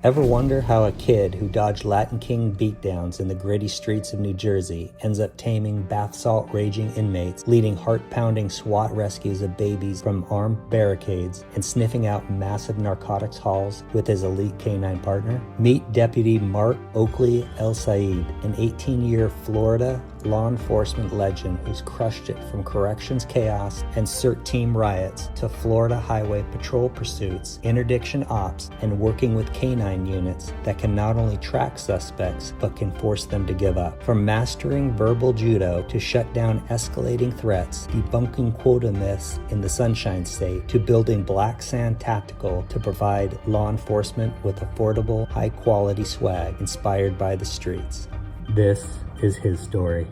Ever wonder how a kid who dodged Latin King beatdowns in the gritty streets of New Jersey ends up taming bath salt raging inmates, leading heart-pounding SWAT rescues of babies from armed barricades, and sniffing out massive narcotics hauls with his elite canine partner? Meet Deputy Mark Oakley Elsaid, an 18-year Florida law enforcement legend who's crushed it from corrections chaos and CERT team riots to Florida highway patrol pursuits, interdiction ops, and working with canine units that can not only track suspects but can force them to give up. From mastering verbal judo to shut down escalating threats, debunking quota myths in the Sunshine State, to building black sand tactical to provide law enforcement with affordable, high-quality swag inspired by the streets. This is his story.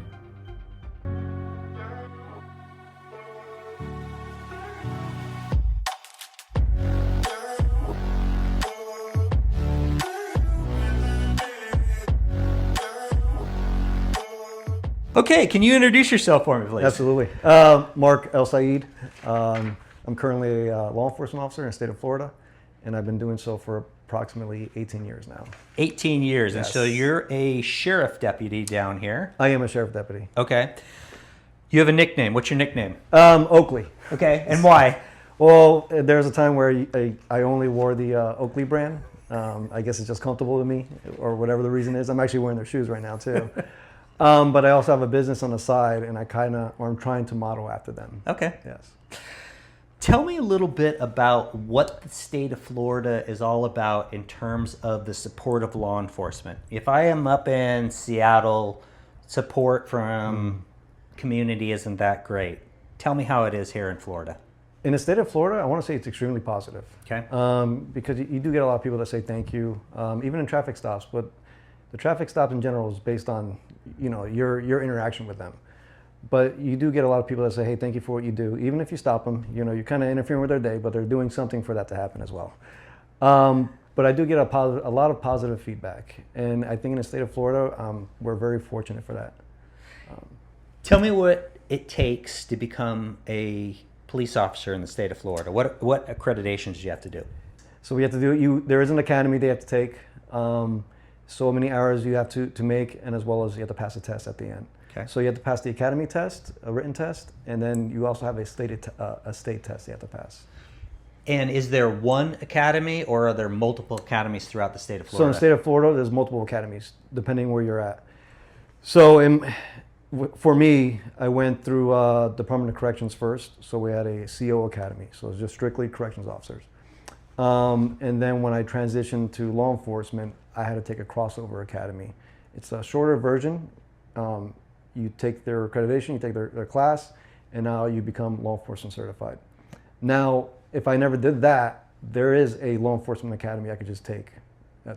Okay, can you introduce yourself for me, please? Absolutely. Mark Elsaid. I'm currently a law enforcement officer in the state of Florida, and I've been doing so for approximately 18 years now. 18 years, Yes. And so you're a sheriff deputy down here. I am a sheriff deputy. Okay. You have a nickname. What's your nickname? Oakley. Okay, and why? Well, there's a time where I only wore the Oakley brand. I guess it's just comfortable to me, or whatever the reason is. I'm actually wearing their shoes right now, too. But I also have a business on the side, and I'm trying to model after them. Okay. Yes. Tell me a little bit about what the state of Florida is all about in terms of the support of law enforcement. If I am up in Seattle, support from community isn't that great. Tell me how it is here in Florida. In the state of Florida, I want to say it's extremely positive. Okay. Because you do get a lot of people that say thank you, even in traffic stops. But the traffic stop in general is based on, your interaction with them. But you do get a lot of people that say, hey, thank you for what you do. Even if you stop them, you're kind of interfering with their day, but they're doing something for that to happen as well. But I do get a lot of positive feedback. And I think in the state of Florida, we're very fortunate for that. Tell me what it takes to become a police officer in the state of Florida. What accreditations do you have to do? So we have to do, there is an academy they have to take. So many hours you have to make, and as well as you have to pass a test at the end. Okay. So you have to pass the academy test, a written test, and then you also have a state test you have to pass. And is there one academy, or are there multiple academies throughout the state of Florida? So in the state of Florida, there's multiple academies, depending where you're at. So for me, I went through Department of Corrections first. So we had a CO academy. So it was just strictly corrections officers. And then when I transitioned to law enforcement, I had to take a crossover academy. It's a shorter version. You take their accreditation, you take their class, and now you become law enforcement certified. Now, if I never did that, there is a law enforcement academy I could just take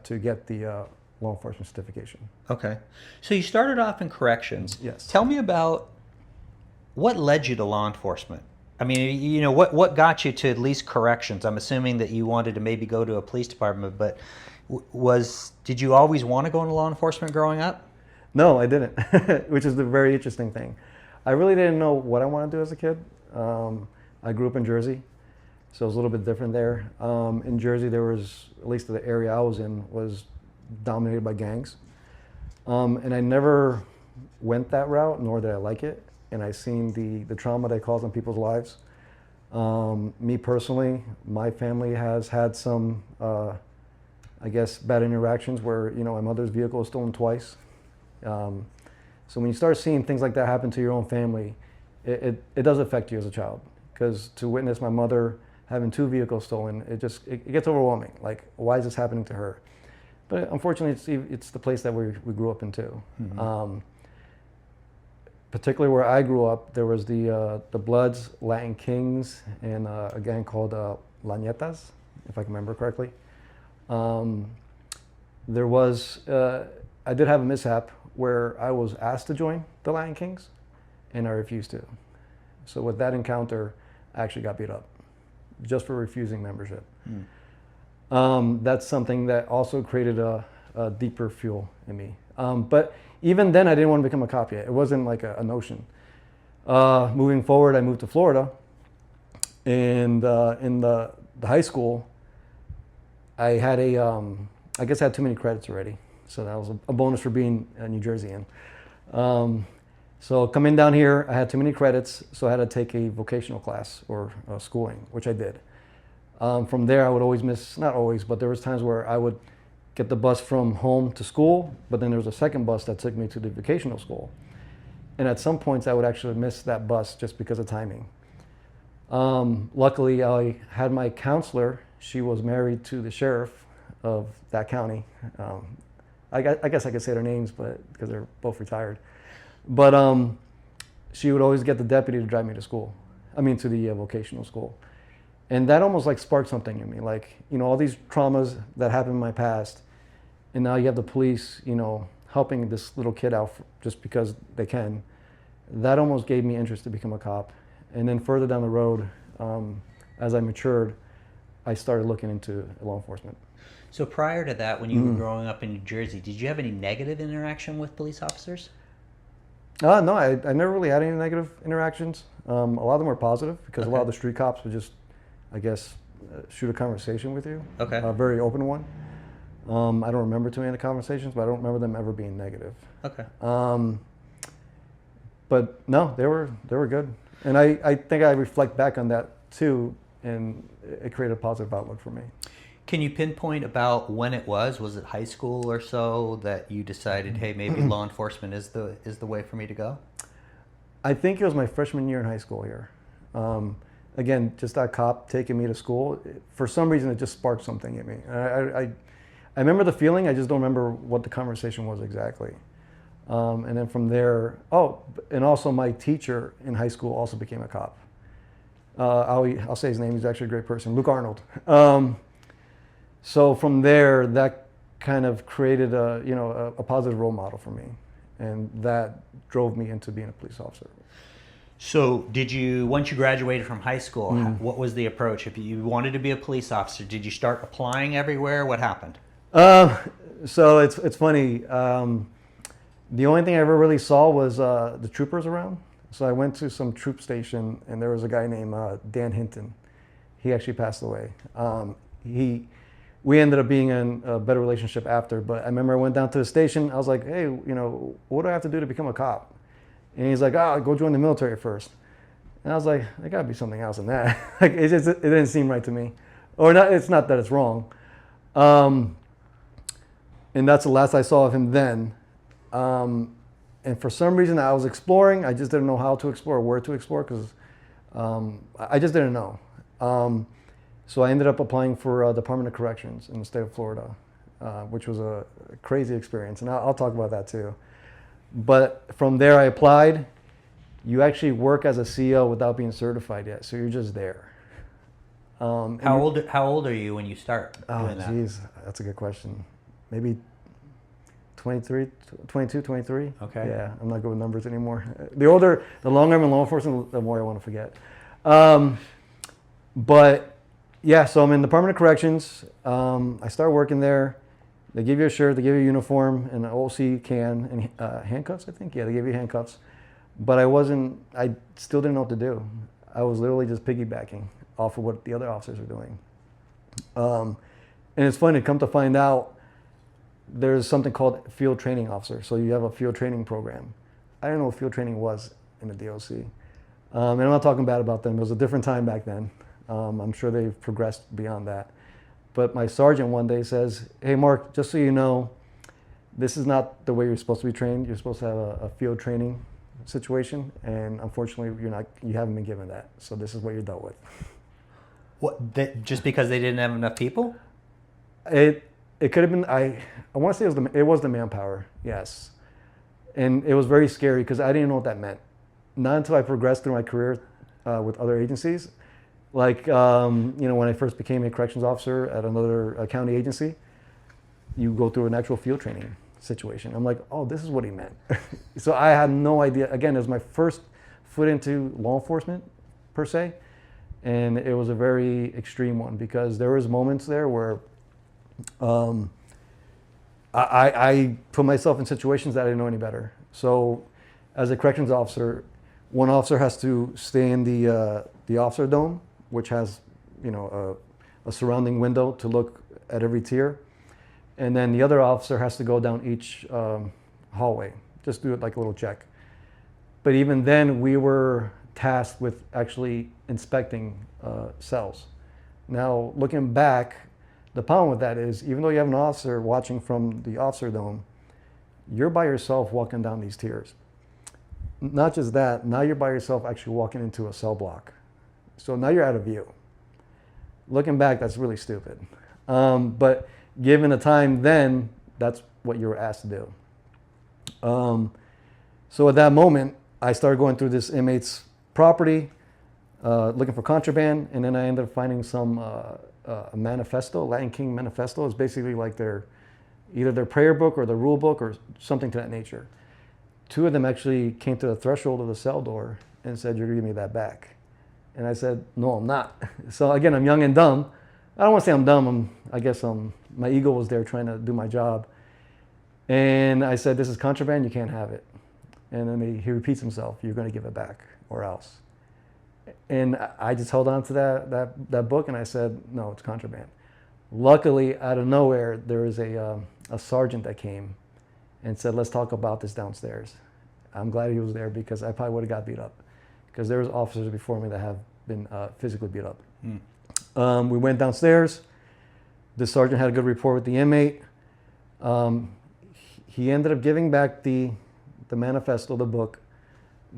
to get the law enforcement certification. Okay. So you started off in corrections. Yes. Tell me about what led you to law enforcement. I mean, what got you to at least corrections? I'm assuming that you wanted to maybe go to a police department, but did you always want to go into law enforcement growing up? No, I didn't, which is the very interesting thing. I really didn't know what I wanted to do as a kid. I grew up in Jersey, so it was a little bit different there. In Jersey, there was, at least the area I was in, was dominated by gangs. And I never went that route, nor did I like it. And I seen the trauma that caused on people's lives. Me personally, my family has had some, I guess, bad interactions where, my mother's vehicle was stolen twice. So when you start seeing things like that happen to your own family, it does affect you as a child. Because to witness my mother having 2 vehicles stolen, it gets overwhelming. Like, why is this happening to her? But unfortunately, it's the place that we grew up in too. Mm-hmm. Particularly where I grew up, there was the Bloods, Latin Kings, and a gang called La Nietas, if I can remember correctly. There was, I did have a mishap where I was asked to join the Latin Kings, and I refused to. So with that encounter, I actually got beat up, just for refusing membership. That's something that also created a deeper fuel in me. But even then, I didn't want to become a cop yet. It wasn't like a notion. Moving forward, I moved to Florida, and in the high school, I had I guess I had too many credits already. So that was a bonus for being a New Jerseyan. So coming down here, I had too many credits, so I had to take a vocational class or schooling, which I did. From there, I would always miss, not always, but there was times where I would get the bus from home to school, but then there was a second bus that took me to the vocational school. And at some points, I would actually miss that bus just because of timing. Luckily, I had my counselor. She was married to the sheriff of that county. I guess I could say their names, but because they're both retired. But she would always get the deputy to drive me to school. I mean, to the vocational school. And that almost like sparked something in me. Like, you know, all these traumas that happened in my past, and now you have the police, you know, helping this little kid out just because they can. That almost gave me interest to become a cop. And then further down the road, as I matured, I started looking into law enforcement. So prior to that, when you were growing up in New Jersey, did you have any negative interaction with police officers? No, I never really had any negative interactions. A lot of them were positive because a lot of the street cops would just, I guess, shoot a conversation with you. Okay. A very open one. I don't remember too many of the conversations, but I don't remember them ever being negative. Okay. But no, they were good. And I think I reflect back on that too, and it created a positive outlook for me. Can you pinpoint about when it was? Was it high school or so that you decided, hey, maybe law enforcement is the way for me to go? I think it was my freshman year in high school here. Again, just that cop taking me to school. For some reason, it just sparked something in me. I remember the feeling. I just don't remember what the conversation was exactly. And then from there, and also my teacher in high school also became a cop. I'll say his name. He's actually a great person, Luke Arnold. So from there, that kind of created a positive role model for me, and that drove me into being a police officer. So once you graduated from high school, what was the approach? If you wanted to be a police officer, did you start applying everywhere? What happened? So it's funny. The only thing I ever really saw was the troopers around. So I went to some troop station, and there was a guy named Dan Hinton. He actually passed away. We ended up being in a better relationship after, but I remember I went down to the station. I was like, hey, what do I have to do to become a cop? And he's like, go join the military first. And I was like, there gotta be something else in that. Like, it didn't seem right to me. Or not, it's not that it's wrong. And that's the last I saw of him then. And for some reason I was exploring. I just didn't know how to explore, where to explore, because I just didn't know. So I ended up applying for Department of Corrections in the state of Florida, which was a crazy experience, and I'll talk about that too. But from there I applied. You actually work as a CO without being certified yet, so you're just there. How old are you when you start doing that? Geez, that's a good question. Maybe 22, 23. Okay. Yeah, I'm not good with numbers anymore. The longer I'm in law enforcement, the more I want to forget. But yeah, so I'm in the Department of Corrections. I start working there. They give you a shirt, they give you a uniform, and an OC can, and handcuffs, I think. Yeah, they give you handcuffs. But I still didn't know what to do. I was literally just piggybacking off of what the other officers were doing. And it's funny, come to find out, there's something called field training officer. So you have a field training program. I didn't know what field training was in the DOC. And I'm not talking bad about them. It was a different time back then. I'm sure they've progressed beyond that. But my sergeant one day says, hey, Mark, just so you know, this is not the way you're supposed to be trained. You're supposed to have a field training situation. And unfortunately, you haven't been given that. So this is what you're dealt with. What? Just because they didn't have enough people? It could have been, I want to say it was the manpower, yes. And it was very scary because I didn't know what that meant. Not until I progressed through my career with other agencies. Like, when I first became a corrections officer at another county agency, you go through an actual field training situation. I'm like, oh, this is what he meant. So I had no idea. Again, it was my first foot into law enforcement, per se. And it was a very extreme one because there was moments there where I put myself in situations that I didn't know any better. So as a corrections officer, one officer has to stay in the officer dome, which has, a surrounding window to look at every tier. and then the other officer has to go down each hallway, just do it like a little check. But even then, we were tasked with actually inspecting cells. Now, looking back, the problem with that is, even though you have an officer watching from the officer dome, you're by yourself walking down these tiers. Not just that, now you're by yourself actually walking into a cell block. So now you're out of view. Looking back, that's really stupid. But given the time then, that's what you were asked to do. So at that moment, I started going through this inmate's property, looking for contraband, and then I ended up finding some a manifesto, Latin King Manifesto. It's basically like either their prayer book or their rule book or something to that nature. Two of them actually came to the threshold of the cell door and said, "You're gonna give me that back." And I said, "No, I'm not." So again, I'm young and dumb. I don't want to say I'm dumb. I guess my ego was there trying to do my job. And I said, "This is contraband. You can't have it." And then he repeats himself, "You're going to give it back or else." And I just held on to that book and I said, "No, it's contraband." Luckily, out of nowhere, there was a sergeant that came and said, "Let's talk about this downstairs." I'm glad he was there because I probably would have got beat up, because there was officers before me that have been physically beat up. We went downstairs. The sergeant had a good rapport with the inmate. He ended up giving back the manifesto, the book,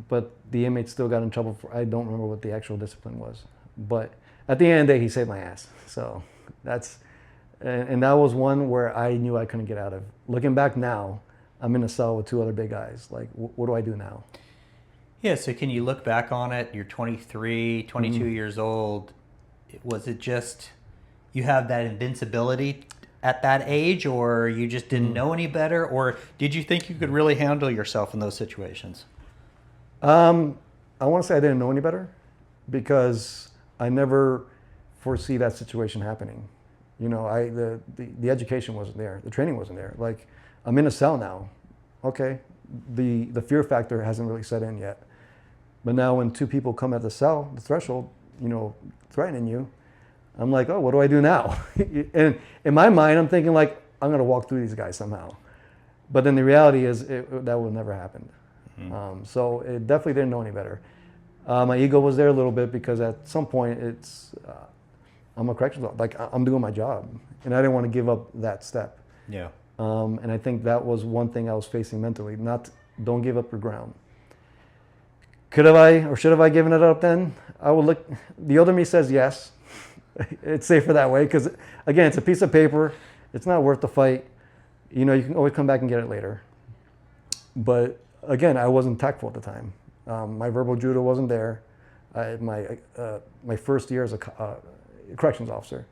but the inmate still got in trouble for, I don't remember what the actual discipline was. But at the end of the day, he saved my ass. So and that was one where I knew I couldn't get out of. Looking back now, I'm in a cell with two other big guys. Like, what do I do now? Yeah, so can you look back on it? You're 23, 22 years old. Was it just you have that invincibility at that age, or you just didn't know any better, or did you think you could really handle yourself in those situations? I want to say I didn't know any better, because I never foresee that situation happening. You know, the education wasn't there, the training wasn't there. Like, I'm in a cell now. Okay, the fear factor hasn't really set in yet. But now when two people come at the cell, the threshold, you know, threatening you, I'm like, oh, what do I do now? And in my mind, I'm thinking like, I'm gonna walk through these guys somehow. But then the reality is that will never happen. So it definitely didn't know any better. My ego was there a little bit, because at some point I'm a corrections officer, like I'm doing my job, and I didn't want to give up that step. Yeah. And I think that was one thing I was facing mentally, don't give up your ground. Could have I, or should have I given it up then? I would look, the older me says yes. It's safer that way, because again, it's a piece of paper. It's not worth the fight. You know, you can always come back and get it later. But again, I wasn't tactful at the time. My verbal judo wasn't there. My first year as a corrections officer.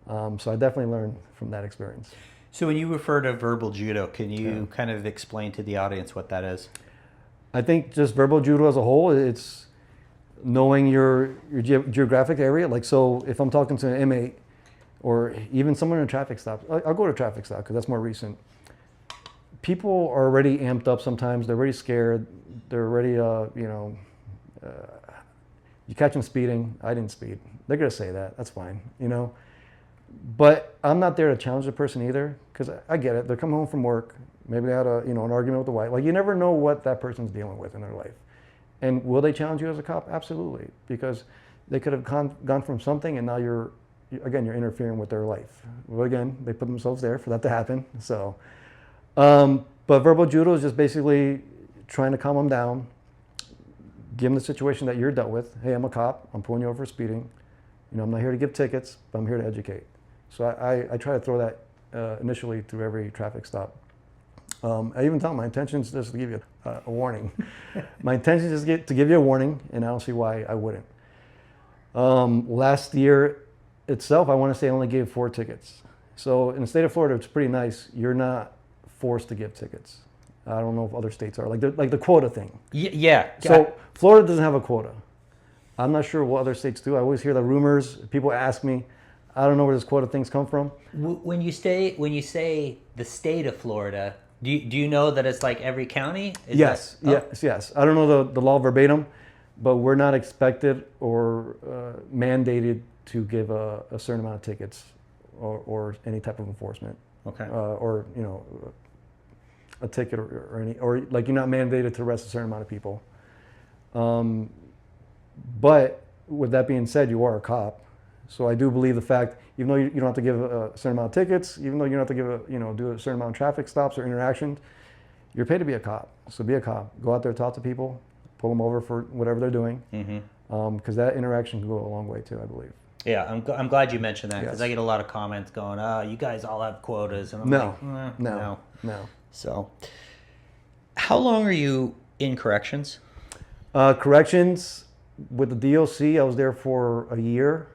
So I definitely learned from that experience. So when you refer to verbal judo, can you kind of explain to the audience what that is? I think just verbal judo as a whole, it's knowing your geographic area. Like, so if I'm talking to an inmate, or even someone in a traffic stop, I'll go to a traffic stop because that's more recent. People are already amped up sometimes. They're already scared. They're already, you catch them speeding. I didn't speed. They're going to say that. That's fine, you know. But I'm not there to challenge the person either, because I get it. They're coming home from work. Maybe they had an argument with the wife. Like, you never know what that person's dealing with in their life. And will they challenge you as a cop? Absolutely, because they could have gone from something, and now you're interfering with their life. Well, again, they put themselves there for that to happen. So, but verbal judo is just basically trying to calm them down, give them the situation that you're dealt with. Hey, I'm a cop. I'm pulling you over for speeding. You know, I'm not here to give tickets, but I'm here to educate. So I try to throw that initially through every traffic stop. I even tell them my intention is just to give you a warning. My intention is to give you a warning, and I don't see why I wouldn't. Last year itself, I want to say I only gave 4 tickets. So in the state of Florida, it's pretty nice. You're not forced to give tickets. I don't know if other states are, like the quota thing. Yeah. So Florida doesn't have a quota. I'm not sure what other states do. I always hear the rumors. People ask me. I don't know where this quota things come from. When you say the state of Florida, do you know that it's like every county? Yes. I don't know the law verbatim, but we're not expected or mandated to give a certain amount of tickets or any type of enforcement. Okay. Or a ticket or like you're not mandated to arrest a certain amount of people. But with that being said, you are a cop. So I do believe the fact, even though you don't have to give a certain amount of tickets, even though you don't have to give do a certain amount of traffic stops or interactions, you're paid to be a cop. So be a cop. Go out there, talk to people, pull them over for whatever they're doing. Because that interaction can go a long way too, I believe. Yeah, I'm glad you mentioned that because Yes. I get a lot of comments going, you guys all have quotas. And I'm like, no. So, how long are you in corrections? Corrections, with the DOC, I was there for a year.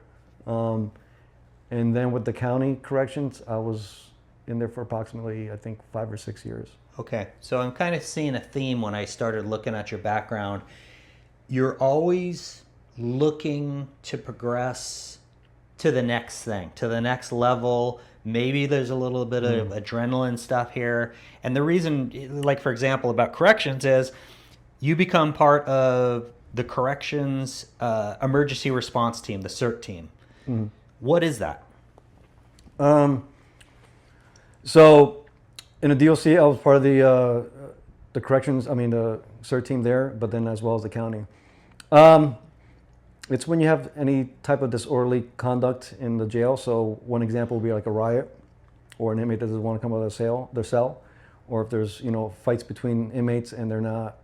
And then with the county corrections, I was in there for approximately, I think, 5 or 6 years. Okay, so I'm kind of seeing a theme when I started looking at your background. You're always looking to progress to the next thing, to the next level. Maybe there's a little bit of adrenaline stuff here. And the reason, like for example, about corrections is you become part of the corrections emergency response team, the CERT team. What is that? So in the DOC, I was part of the corrections, the CERT team there, but then as well as the county. It's when you have any type of disorderly conduct in the jail. So one example would be like a riot, or an inmate that doesn't want to come out of their cell, or if there's fights between inmates and they're not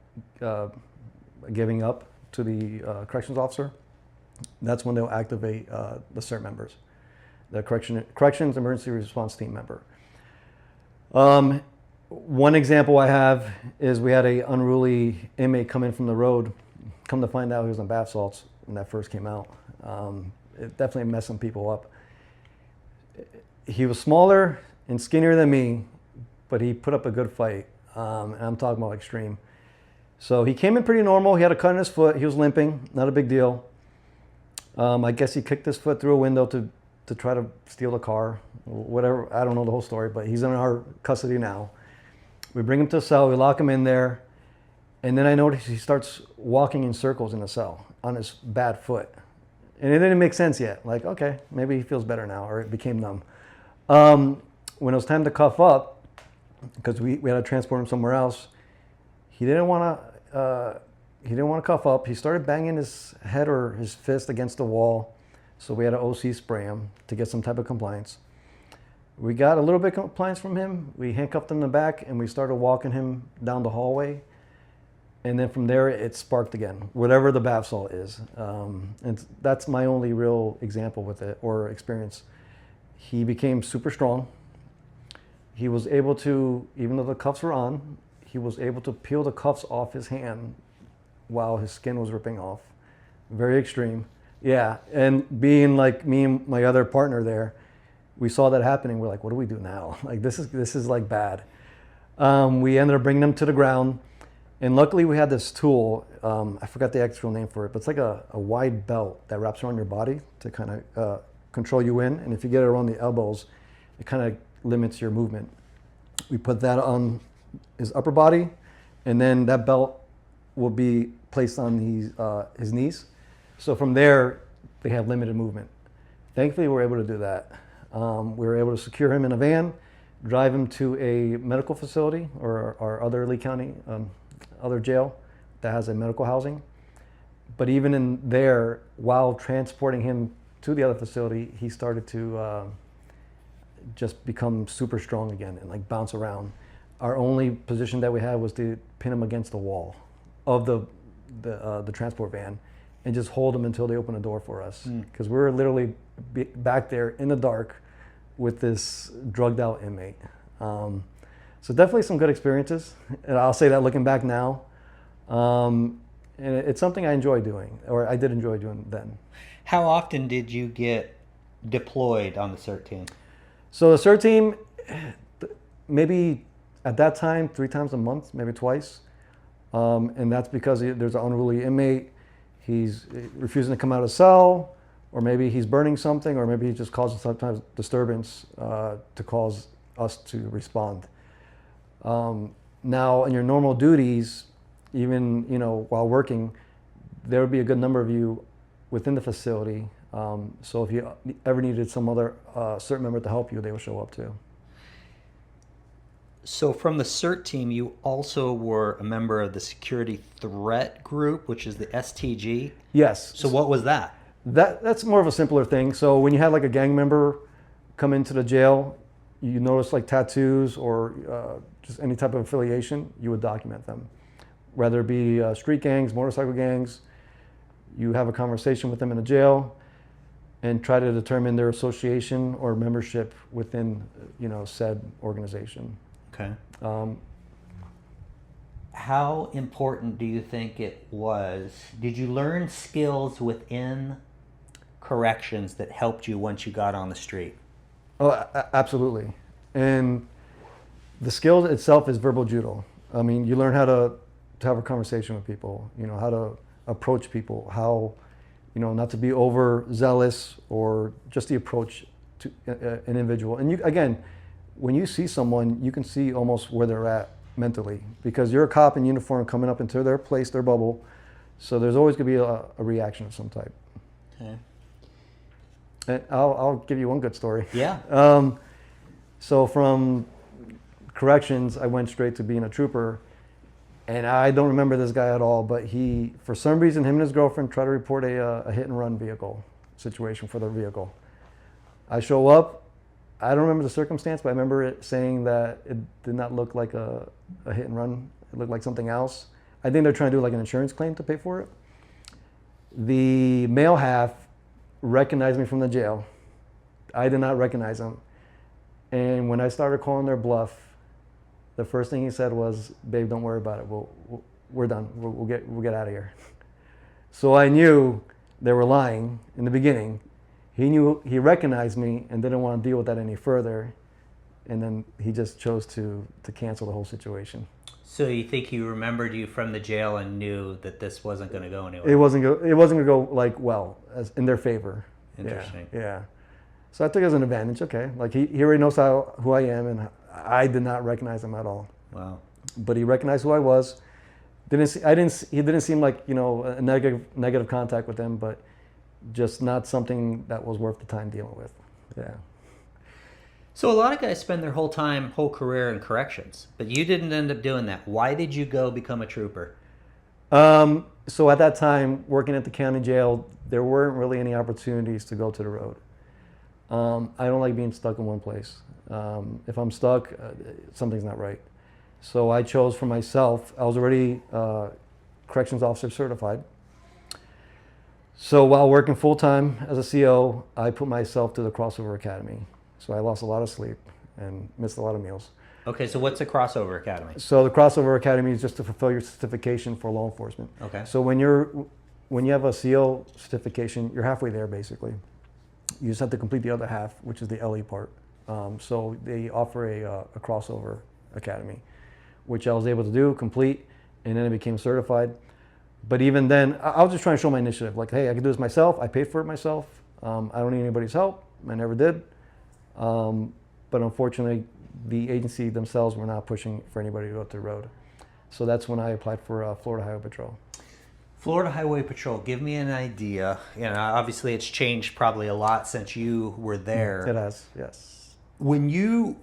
giving up to the corrections officer. That's when they'll activate the CERT members, the corrections emergency response team member. One example I have is we had a unruly inmate come in from the road. Come to find out he was on bath salts when that first came out. It definitely messed some people up. He was smaller and skinnier than me, but he put up a good fight. And I'm talking about extreme. So he came in pretty normal. He had a cut in his foot. He was limping, not a big deal. I guess he kicked his foot through a window to try to steal the car, whatever. I don't know the whole story, but he's in our custody now. We bring him to the cell, we lock him in there, and then I notice he starts walking in circles in the cell on his bad foot. And it didn't make sense yet. Like, okay, maybe he feels better now, or it became numb. When it was time to cuff up, because we had to transport him somewhere else, he didn't want to cuff up. He started banging his head or his fist against the wall. So we had an OC spray him to get some type of compliance. We got a little bit of compliance from him. We handcuffed him in the back and we started walking him down the hallway. And then from there, it sparked again, whatever the bath salt is. And that's my only real example with it or experience. He became super strong. He was able to, even though the cuffs were on, he was able to peel the cuffs off his hand while his skin was ripping off. Very extreme. Yeah, and being like me and my other partner there, we saw that happening. We're like, what do we do now? Like, this is like bad. We ended up bringing him to the ground. And luckily we had this tool, I forgot the actual name for it, but it's like a wide belt that wraps around your body to kind of control you in. And if you get it around the elbows, it kind of limits your movement. We put that on his upper body, and then that belt will be placed on his knees. So from there, they have limited movement. Thankfully, we were able to do that. We were able to secure him in a van, drive him to a medical facility or our other Lee County, other jail that has a medical housing. But even in there, while transporting him to the other facility, he started to just become super strong again and like bounce around. Our only position that we had was to pin him against the wall of the transport van and just hold him until they opened the door for us. Because we were literally back there in the dark with this drugged out inmate. So definitely some good experiences. And I'll say that looking back now. And it's something I enjoy doing, or I did enjoy doing then. How often did you get deployed on the CERT team? So the CERT team, maybe at that time, 3 times a month, maybe twice. And that's because there's an unruly inmate. He's refusing to come out of cell, or maybe he's burning something, or maybe he just causes sometimes disturbance to cause us to respond. Now, in your normal duties, even while working, there would be a good number of you within the facility. So if you ever needed some other CERT member to help you, they would show up too. So from the CERT team, you also were a member of the security threat group, which is the STG. Yes. So what was that? That's more of a simpler thing. So when you had like a gang member come into the jail, you notice like tattoos or just any type of affiliation, you would document them. Whether it be street gangs, motorcycle gangs, you have a conversation with them in the jail and try to determine their association or membership within, said organization. Okay. How important do you think it was? Did you learn skills within corrections that helped you once you got on the street? Oh, absolutely. And the skill itself is verbal judo. I mean, you learn how to have a conversation with people, how to approach people, how, not to be overzealous or just the approach to an individual. And you, again, when you see someone, you can see almost where they're at mentally because you're a cop in uniform coming up into their place, their bubble. So there's always going to be a reaction of some type. Okay. And I'll give you one good story. Yeah. So from corrections, I went straight to being a trooper. And I don't remember this guy at all, but he, for some reason, him and his girlfriend tried to report a hit and run vehicle situation for their vehicle. I show up. I don't remember the circumstance, but I remember it saying that it did not look like a hit and run. It looked like something else. I think they're trying to do like an insurance claim to pay for it. The male half recognized me from the jail. I did not recognize him. And when I started calling their bluff, the first thing he said was, "Babe, don't worry about it. We're done. We'll get out of here." So I knew they were lying in the beginning. He recognized me and didn't want to deal with that any further, and then he just chose to cancel the whole situation. So you think he remembered you from the jail and knew that this wasn't going to go anywhere? It wasn't going to go as in their favor. Interesting. Yeah. So I took it as an advantage. Okay, like he already knows who I am, and I did not recognize him at all. Wow. But he recognized who I was. He didn't seem like a negative contact with him, but just not something that was worth the time dealing with. Yeah. So a lot of guys spend their whole career in corrections, but you didn't end up doing that. Why did you go become a trooper? So at that time, working at the county jail, there weren't really any opportunities to go to the road. I don't like being stuck in one place. If I'm stuck, something's not right. So I chose for myself. I was already corrections officer certified. So while working full-time as a CO, I put myself to the Crossover Academy. So I lost a lot of sleep and missed a lot of meals. Okay, so what's a Crossover Academy? So the Crossover Academy is just to fulfill your certification for law enforcement. Okay. So when you have a CO certification, you're halfway there basically. You just have to complete the other half, which is the LE part. So they offer a Crossover Academy, which I was able to do, complete, and then I became certified. But even then, I was just trying to show my initiative. Like, hey, I can do this myself. I paid for it myself. I don't need anybody's help. I never did. But unfortunately, the agency themselves were not pushing for anybody to go to the road. So that's when I applied for Florida Highway Patrol. Florida Highway Patrol, give me an idea. Obviously it's changed probably a lot since you were there. It has, yes. When you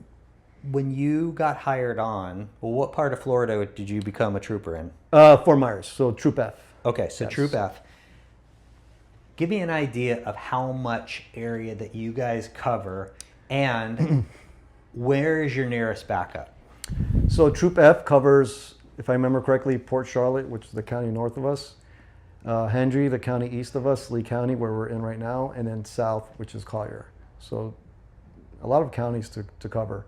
got hired on, well, what part of Florida did you become a trooper in? Fort Myers, so Troop F. Okay, so Yes. Troop F. Give me an idea of how much area that you guys cover and where is your nearest backup? So Troop F covers, if I remember correctly, Port Charlotte, which is the county north of us, Hendry, the county east of us, Lee County, where we're in right now, and then south, which is Collier. So a lot of counties to cover.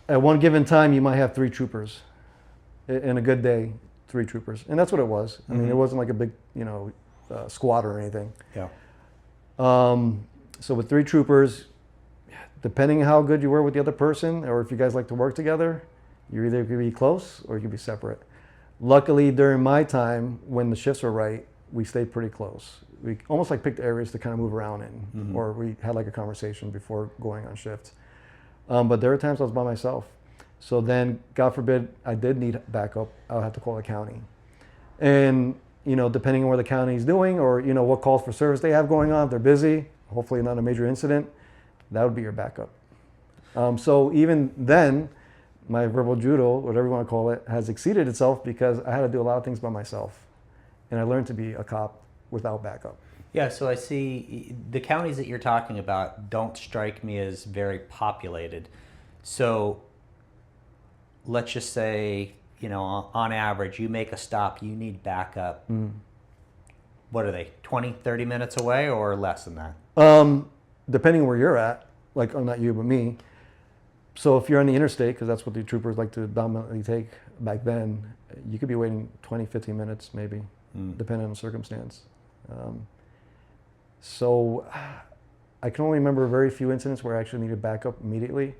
At one given time, you might have 3 troopers. In a good day, 3 troopers. And that's what it was. I mean, it wasn't like a big, squad or anything. Yeah. So with 3 troopers, depending on how good you were with the other person, or if you guys like to work together, you either could be close or you could be separate. Luckily, during my time, when the shifts were right, we stayed pretty close. We almost like picked areas to kind of move around in, or we had like a conversation before going on shift. But there were times I was by myself. So then, God forbid, I did need backup, I would have to call the county. And, depending on where the county is doing or, what calls for service they have going on, if they're busy, hopefully not a major incident, that would be your backup. So even then, my verbal judo, whatever you want to call it, has exceeded itself because I had to do a lot of things by myself. And I learned to be a cop without backup. Yeah, so I see the counties that you're talking about don't strike me as very populated. So let's just say, on average, you make a stop, you need backup. What are they, 20, 30 minutes away or less than that? Depending on where you're at, like, not you, but me. So if you're on the interstate, because that's what the troopers like to dominantly take back then, you could be waiting 20, 15 minutes maybe, depending on the circumstance. So I can only remember very few incidents where I actually needed backup immediately.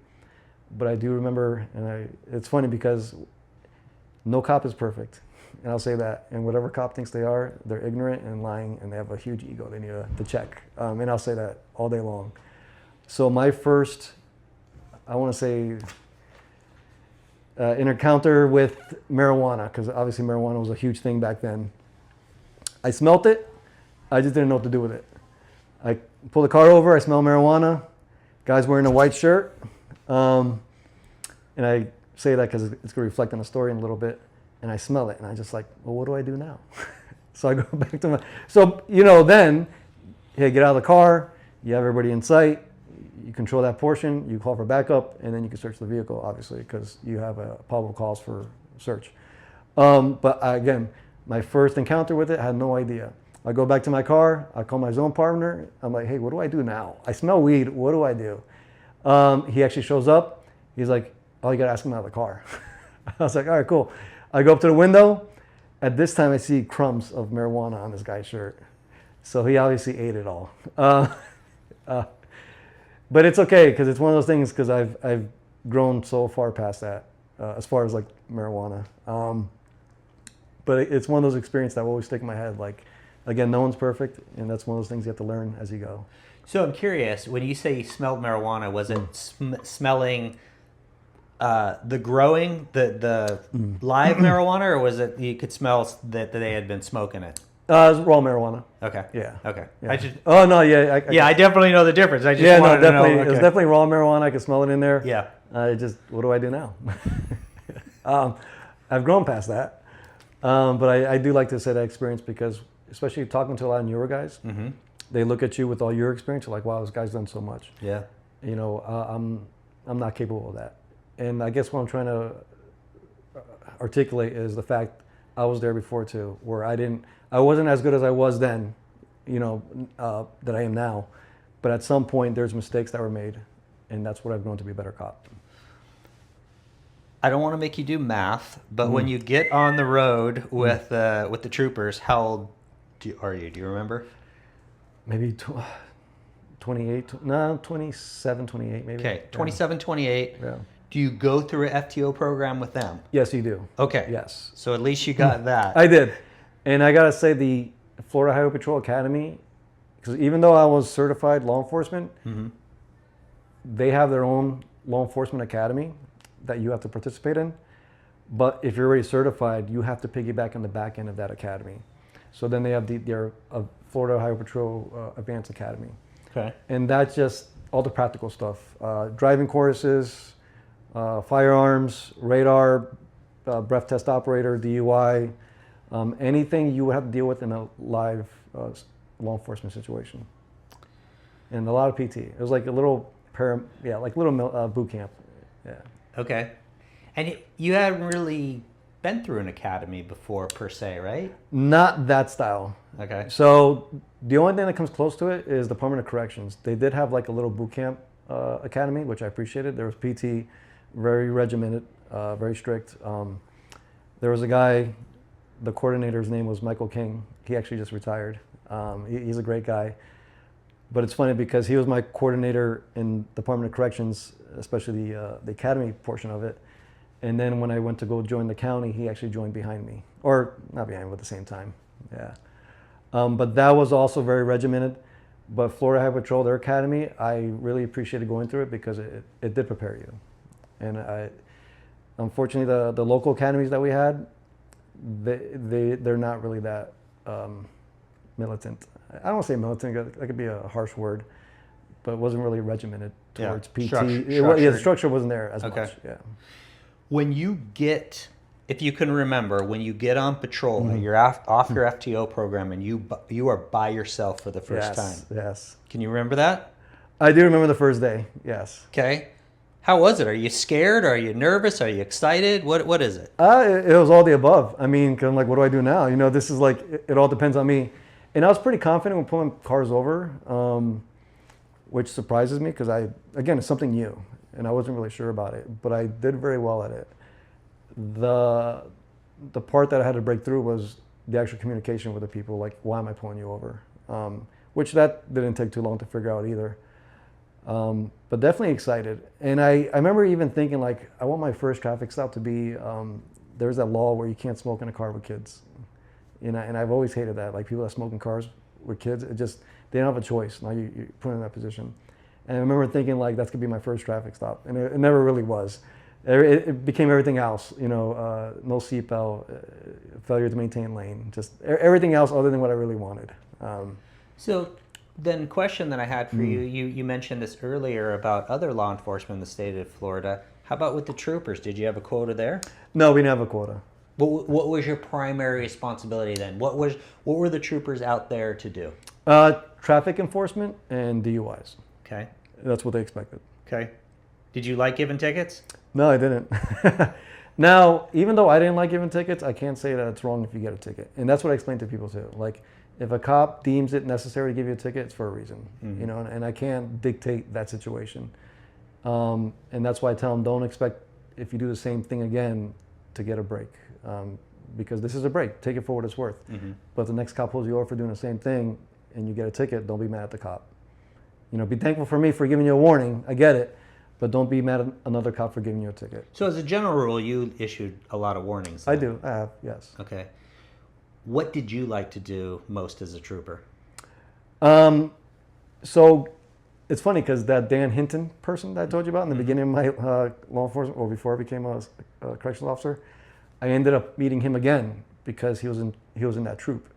But I do remember, and it's funny because no cop is perfect. And I'll say that. And whatever cop thinks they are, they're ignorant and lying, and they have a huge ego they need to check. And I'll say that all day long. So my first, I want to say, an encounter with marijuana, because obviously marijuana was a huge thing back then. I smelt it. I just didn't know what to do with it. I pull the car over. I smell marijuana. Guy's wearing a white shirt. And I say that because it's going to reflect on the story in a little bit. And I smell it. And I'm just like, well, what do I do now? So I go back to so, then, hey, get out of the car. You have everybody in sight. You control that portion. You call for backup. And then you can search the vehicle, obviously, because you have a probable cause for search. But again, my first encounter with it, I had no idea. I go back to my car. I call my zone partner. I'm like, hey, what do I do now? I smell weed. What do I do? He actually shows up. He's like, oh, you got to ask him out of the car. I was like, all right, cool. I go up to the window. At this time, I see crumbs of marijuana on this guy's shirt. So he obviously ate it all. But it's okay, because it's one of those things, because I've grown so far past that, as far as like marijuana. But it's one of those experiences that will always stick in my head. Like, again, no one's perfect, and that's one of those things you have to learn as you go. So I'm curious, when you say you smelled marijuana, was it smelling the growing, the live marijuana, or was it you could smell that they had been smoking it? It was raw marijuana. Okay. Yeah. Okay. Yeah. I just. Oh no, yeah. I definitely know the difference. I just wanted definitely. to know. It was definitely raw marijuana. I could smell it in there. Yeah. What do I do now? I've grown past that, but I do like to say that experience because, especially talking to a lot of newer guys, they look at you with all your experience. They're like, "Wow, this guy's done so much." Yeah. I'm not capable of that, and I guess what I'm trying to articulate is the fact I was there before too, where I wasn't as good as I was then, that I am now. But at some point, there's mistakes that were made, and that's what I've grown to be a better cop. I don't want to make you do math, but when you get on the road with the troopers, how old are you? Do you remember? Maybe 28, no, 27, 28 maybe. Okay, 27, 28. Yeah. Do you go through an FTO program with them? Yes, you do. Okay. Yes. So at least you got that. I did. And I got to say, the Florida Highway Patrol Academy, because even though I was certified law enforcement, they have their own law enforcement academy that you have to participate in. But if you're already certified, you have to piggyback on the back end of that academy. So then they have their Florida Highway Patrol Advanced Academy. Okay. And that's just all the practical stuff. Driving courses, firearms, radar, breath test operator, DUI, anything you would have to deal with in a live law enforcement situation. And a lot of PT. It was like a little boot camp. Yeah. Okay. And you hadn't really been through an academy before per se, right? Not that style. Okay. So the only thing that comes close to it is Department of Corrections. They did have like a little boot camp academy, which I appreciated. There was PT, very regimented, very strict. There was a guy, the coordinator's name was Michael King. He actually just retired. He's a great guy. But it's funny because he was my coordinator in Department of Corrections, especially the academy portion of it. And then when I went to go join the county, he actually joined behind me. Or not behind me, but at the same time. Yeah. But that was also very regimented. But Florida Highway Patrol, their academy, I really appreciated going through it because it did prepare you. And unfortunately, the local academies that we had, they're not really that militant. I don't want to say militant, that could be a harsh word, but it wasn't really regimented towards PT. The structure wasn't there as much. Yeah. When you get, if you can remember, when you get on patrol, you're off your FTO program, and you are by yourself for the first time. Yes. Can you remember that? I do remember the first day. Yes. Okay. How was it? Are you scared? Are you nervous? Are you excited? What is it? It was all the above. I mean, 'cause I'm like, what do I do now? You know, this is like, it all depends on me. And I was pretty confident when pulling cars over, which surprises me because again, it's something new and I wasn't really sure about it, but I did very well at it. The part that I had to break through was the actual communication with the people, like, why am I pulling you over? Which that didn't take too long to figure out either. But definitely excited. And I remember even thinking, like, I want my first traffic stop to be, there's that law where you can't smoke in a car with kids. And I've always hated that. Like, people that smoke in cars with kids, they don't have a choice. Now you're put in that position. And I remember thinking, like, that's going to be my first traffic stop. And it never really was. It became everything else, you know, no seatbelt, failure to maintain lane, just everything else other than what I really wanted. So then question that I had for you mentioned this earlier about other law enforcement in the state of Florida. How about with the troopers? Did you have a quota there? No, we didn't have a quota. What was your primary responsibility then? What were the troopers out there to do? Traffic enforcement and DUIs. Okay. That's what they expected. Okay. Did you like giving tickets? No, I didn't. Now, even though I didn't like giving tickets, I can't say that it's wrong if you get a ticket. And that's what I explain to people too. Like, if a cop deems it necessary to give you a ticket, it's for a reason. You know, and I can't dictate that situation. And that's why I tell them, don't expect, if you do the same thing again, to get a break. Because this is a break. Take it for what it's worth. But if the next cop pulls you over for doing the same thing and you get a ticket, don't be mad at the cop. You know, be thankful for me for giving you a warning. I get it. But don't be mad at another cop for giving you a ticket. So as a general rule, you issued a lot of warnings then. I do. I have, yes. Okay. What did you like to do most as a trooper? So it's funny because that Dan Hinton person that I told you about in the beginning of my law enforcement, or before I became a corrections officer, I ended up meeting him again because he was in that troop.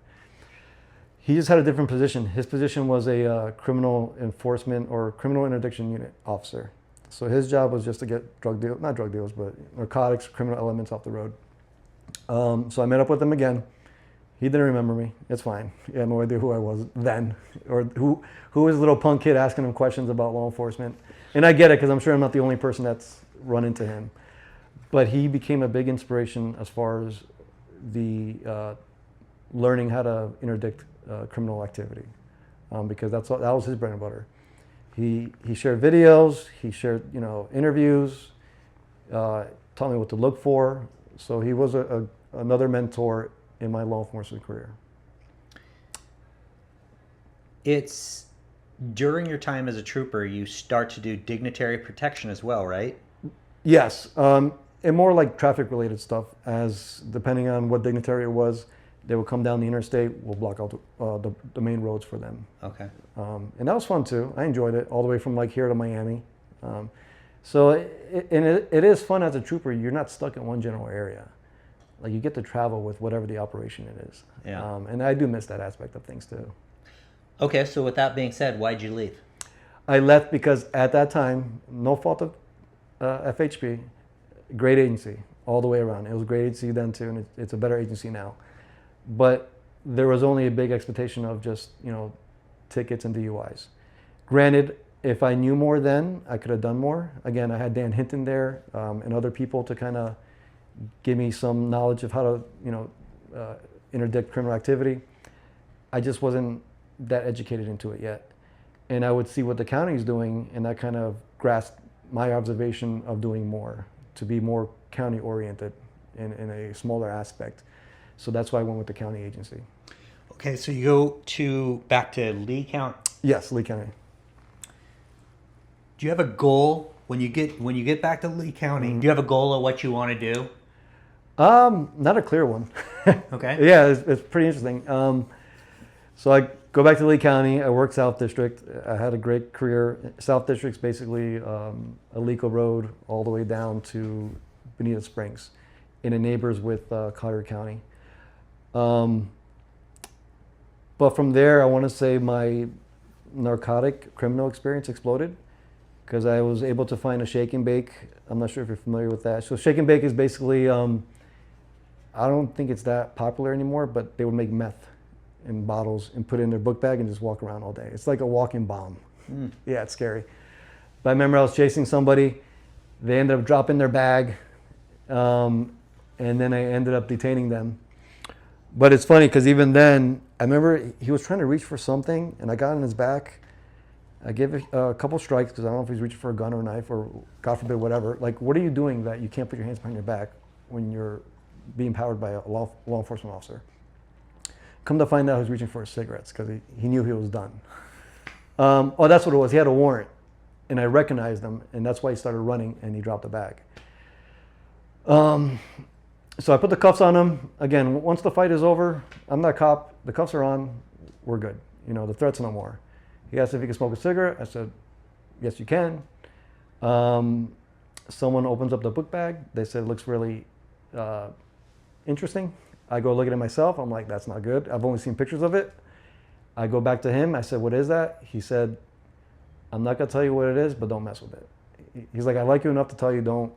He just had a different position. His position was a criminal enforcement or criminal interdiction unit officer. So his job was just to get not drug deals, but narcotics, criminal elements off the road. So I met up with him again. He didn't remember me. It's fine. He had no idea who I was then, or who was a little punk kid asking him questions about law enforcement. And I get it because I'm sure I'm not the only person that's run into him. But he became a big inspiration as far as the learning how to interdict criminal activity, because that was his bread and butter. He shared videos, he shared interviews, taught me what to look for. So he was another mentor in my law enforcement career. It's during your time as a trooper, you start to do dignitary protection as well, right? Yes, and more like traffic related stuff, as depending on what dignitary it was, they would come down the interstate, we'll block out the main roads for them. Okay. And that was fun too. I enjoyed it all the way from like here to Miami. So it is fun as a trooper. You're not stuck in one general area. Like, you get to travel with whatever the operation it is. Yeah. And I do miss that aspect of things too. Okay, so with that being said, why'd you leave? I left because at that time, no fault of FHP, great agency all the way around. It was a great agency then too, and it's a better agency now. But there was only a big expectation of just, tickets and DUIs. Granted, if I knew more then, I could have done more. Again, I had Dan Hinton there and other people to kind of give me some knowledge of how to, interdict criminal activity. I just wasn't that educated into it yet. And I would see what the county is doing, and that kind of grasped my observation of doing more, to be more county oriented in a smaller aspect. So that's why I went with the county agency. Okay, so you go back to Lee County. Yes, Lee County. Do you have a goal when you get back to Lee County? Do you have a goal of what you want to do? Not a clear one. Okay. Yeah, it's pretty interesting. So I go back to Lee County. I worked South District. I had a great career. South District's basically Alico Road all the way down to Bonita Springs, and it neighbors with Collier County. But from there, I want to say my narcotic criminal experience exploded, because I was able to find a shake and bake. I'm not sure if you're familiar with that. So shake and bake is basically, I don't think it's that popular anymore, but they would make meth in bottles and put it in their book bag and just walk around all day. It's like a walking bomb. Yeah, it's scary. But I remember I was chasing somebody. They ended up dropping their bag, and then I ended up detaining them. But it's funny because even then, I remember he was trying to reach for something, and I got on his back. I gave it a couple strikes because I don't know if he's reaching for a gun or a knife or, God forbid, whatever. Like, what are you doing that you can't put your hands behind your back when you're being powered by a law enforcement officer? Come to find out, he was reaching for his cigarettes because he knew he was done. Oh, that's what it was. He had a warrant, and I recognized him, and that's why he started running, and he dropped the bag. So I put the cuffs on him. Again, once the fight is over, I'm not a cop. The cuffs are on. We're good. You know, the threat's no more. He asked if he could smoke a cigarette. I said, yes, you can. Someone opens up the book bag. They said, it looks really interesting. I go look at it myself. I'm like, that's not good. I've only seen pictures of it. I go back to him. I said, what is that? He said, I'm not going to tell you what it is, but don't mess with it. He's like, I like you enough to tell you don't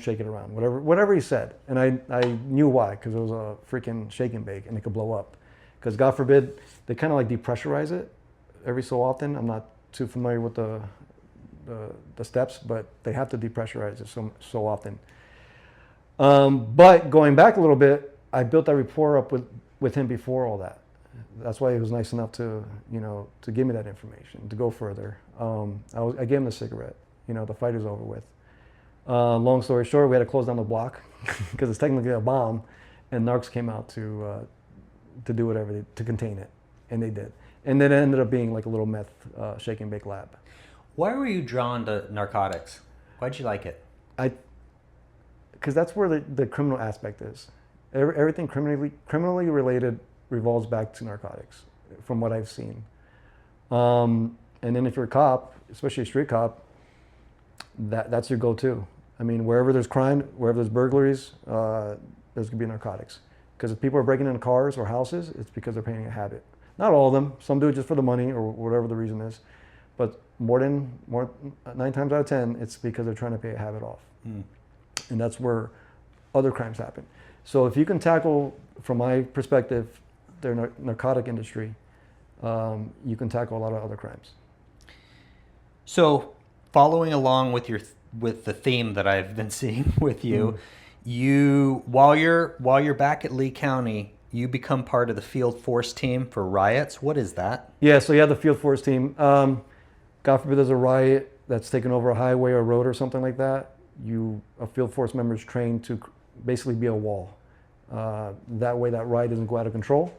shake it around. Whatever he said. And I knew why, because it was a freaking shake and bake and it could blow up. Because God forbid, they kind of like depressurize it every so often. I'm not too familiar with the steps, but they have to depressurize it so often. But going back a little bit, I built that rapport up with him before all that. That's why he was nice enough to, to give me that information, to go further. I gave him the cigarette. The fight is over with. Long story short, we had to close down the block because it's technically a bomb, and narcs came out to do whatever to contain it, and they did. And then it ended up being like a little meth shake and bake lab. Why were you drawn to narcotics? Why'd you like it? Because that's where the criminal aspect is. Everything criminally related revolves back to narcotics, from what I've seen. And then if you're a cop, especially a street cop, that's your go-to. I mean, wherever there's crime, wherever there's burglaries, there's gonna be narcotics. Because if people are breaking into cars or houses, it's because they're paying a habit. Not all of them. Some do it just for the money or whatever the reason is. But more 9 times out of 10, it's because they're trying to pay a habit off. And that's where other crimes happen. So if you can tackle, from my perspective, the narcotic industry, you can tackle a lot of other crimes. So following along with the theme that I've been seeing with you, while you're back at Lee County, you become part of the field force team for riots. What is that? Yeah, so you have the field force team. God forbid there's a riot that's taken over a highway or road or something like that. A field force member is trained to basically be a wall. That way that riot doesn't go out of control.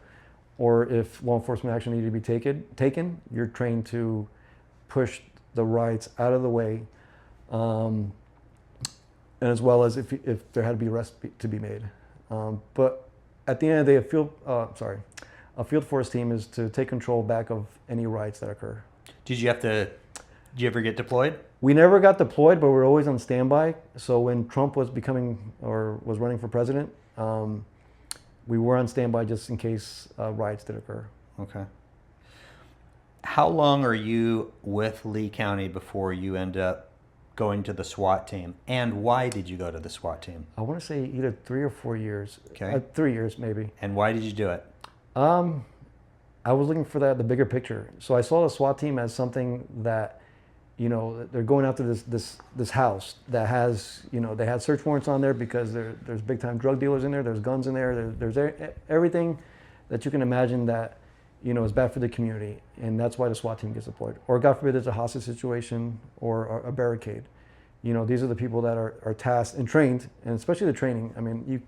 Or if law enforcement action needed to be taken, you're trained to push the riots out of the way. And as well as if there had to be arrests to be made. But at the end of the day, a field force team is to take control back of any riots that occur. Did you ever get deployed? We never got deployed, but we were always on standby. So when Trump was was running for president, we were on standby just in case riots did occur. Okay. How long are you with Lee County before you end up going to the SWAT team? And why did you go to the SWAT team? I want to say either 3 or 4 years. Okay. 3 years maybe. And why did you do it? I was looking for the bigger picture. So I saw the SWAT team as something that, they're going after this house that has, they had search warrants on there because there's big time drug dealers in there, there's guns in there, there's everything that you can imagine that, is bad for the community. And that's why the SWAT team gets deployed. Or God forbid there's a hostage situation or a barricade. These are the people that are tasked and trained, and especially the training. I mean,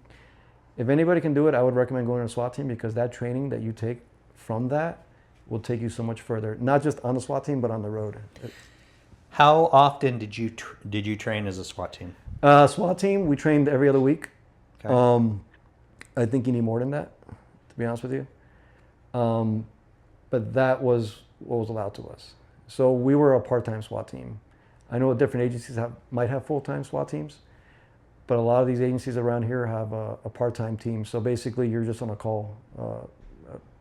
if anybody can do it, I would recommend going to a SWAT team because that training that you take from that will take you so much further, not just on the SWAT team, but on the road. How often did you train as a SWAT team? SWAT team, we trained every other week. Okay. I think you need more than that, to be honest with you. But that was what was allowed to us. So we were a part-time SWAT team. I know different agencies might have full-time SWAT teams, but a lot of these agencies around here have a part-time team. So basically, you're just on a call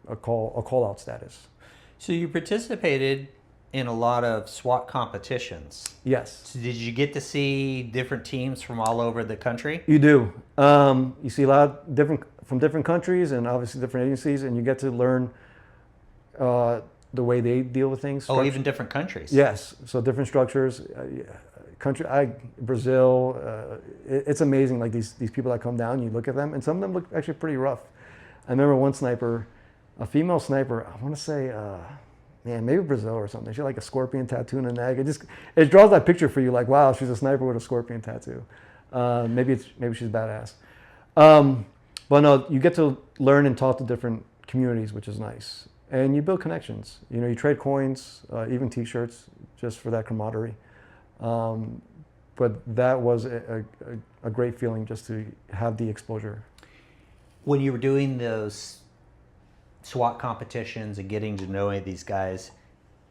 out status. So you participated in a lot of SWAT competitions. Yes. So did you get to see different teams from all over the country? You do. You see a lot of different countries and obviously different agencies, and you get to learn the way they deal with things. Oh, even different countries. Yes. So different structures. Brazil. It's amazing. Like these people that come down, you look at them, and some of them look actually pretty rough. I remember one sniper, a female sniper. I want to say. Maybe Brazil or something. She had like a scorpion tattoo in the neck. It draws that picture for you, like, wow, she's a sniper with a scorpion tattoo. Maybe she's badass. But no, you get to learn and talk to different communities, which is nice. And you build connections. You know, you trade coins, even T-shirts, just for that camaraderie. But that was a great feeling just to have the exposure. When you were doing those SWAT competitions and getting to know any of these guys,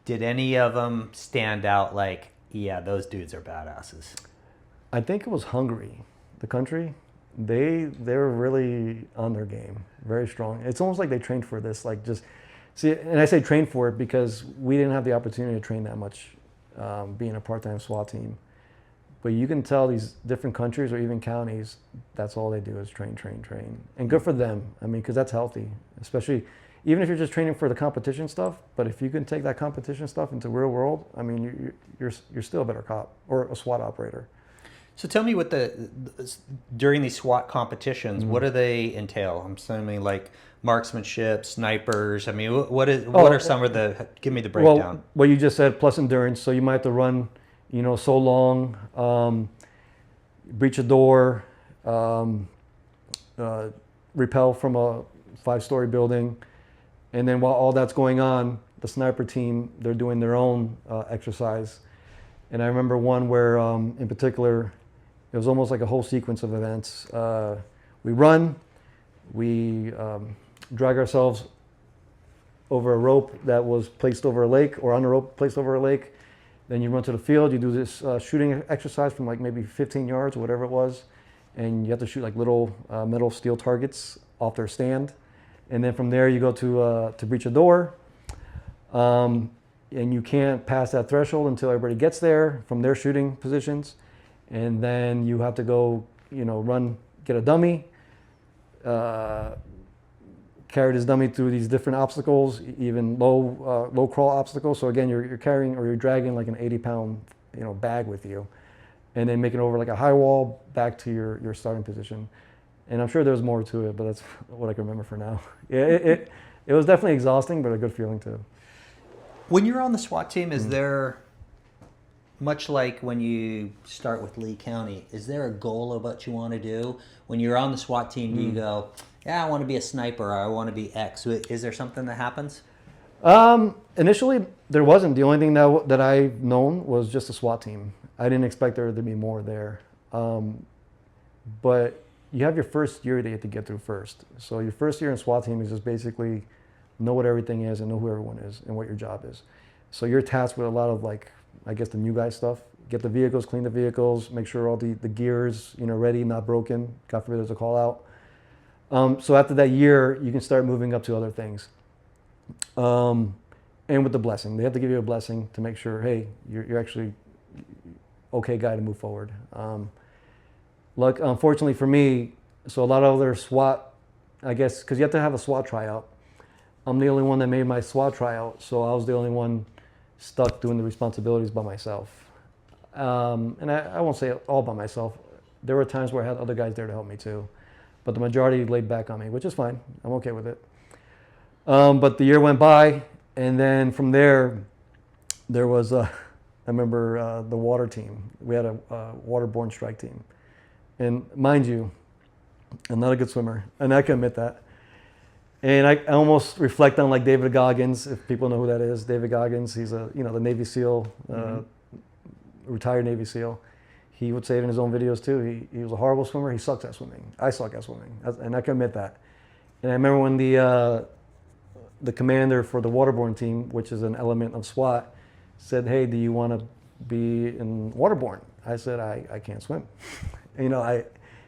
did any of them stand out like, yeah, those dudes are badasses? I think it was Hungary, the country. They were really on their game, very strong. It's almost like they trained for this, like just see. And I say train for it because we didn't have the opportunity to train that much, being a part-time SWAT team. But you can tell these different countries or even counties, that's all they do is train. And good for them. I mean, because that's healthy, especially even if you're just training for the competition stuff. But if you can take that competition stuff into real world, I mean, you're still a better cop or a SWAT operator. So tell me what during these SWAT competitions, what do they entail? I'm assuming like marksmanship, snipers. I mean, what are some of the? Give me the breakdown. Well, what you just said, plus endurance. So you might have to run, so long, breach a door, repel from a 5-story building. And then while all that's going on, the sniper team, they're doing their own exercise. And I remember one where, in particular, it was almost like a whole sequence of events. We run, we drag ourselves over a rope that was placed over a lake, or on a rope placed over a lake. Then you run to the field, you do this shooting exercise from like maybe 15 yards or whatever it was. And you have to shoot like little metal steel targets off their stand. And then from there you go to breach a door. And you can't pass that threshold until everybody gets there from their shooting positions. And then you have to go, run, get a dummy, carry this dummy through these different obstacles, even low crawl obstacles. So again, you're carrying or you're dragging like an 80-pound, bag with you, and then making it over like a high wall back to your starting position. And I'm sure there's more to it, but that's what I can remember for now. Yeah, it was definitely exhausting, but a good feeling too. When you're on the SWAT team, is there, much like when you start with Lee County, is there a goal of what you want to do? When you're on the SWAT team, do you go, yeah, I want to be a sniper, or I want to be X? Is there something that happens? Initially, there wasn't. The only thing that I've known was just a SWAT team. I didn't expect there to be more there. But you have your first year that you have to get through first. So your first year in SWAT team is just basically know what everything is and know who everyone is and what your job is. So you're tasked with a lot of the new guy stuff. Get the vehicles, clean the vehicles, make sure all the gear is ready, not broken. God forbid there's a call out. So after that year, you can start moving up to other things. And with the blessing, they have to give you a blessing to make sure, hey, you're actually okay guy to move forward. Unfortunately for me, so a lot of other SWAT, I guess, because you have to have a SWAT tryout. I'm the only one that made my SWAT tryout, so I was the only one stuck doing the responsibilities by myself. And I won't say all by myself. There were times where I had other guys there to help me too, but the majority laid back on me, which is fine. I'm okay with it. But the year went by, and then from there was, I remember the water team. We had a Waterborne strike team. And mind you, I'm not a good swimmer, and I can admit that. And I almost reflect on like David Goggins, if people know who that is. David Goggins, he's the Navy SEAL, retired Navy SEAL. He would say it in his own videos too. He was a horrible swimmer. He sucked at swimming. I suck at swimming, and I can admit that. And I remember when the commander for the Waterborne team, which is an element of SWAT, said, "Hey, do you want to be in Waterborne?" I said, "I can't swim."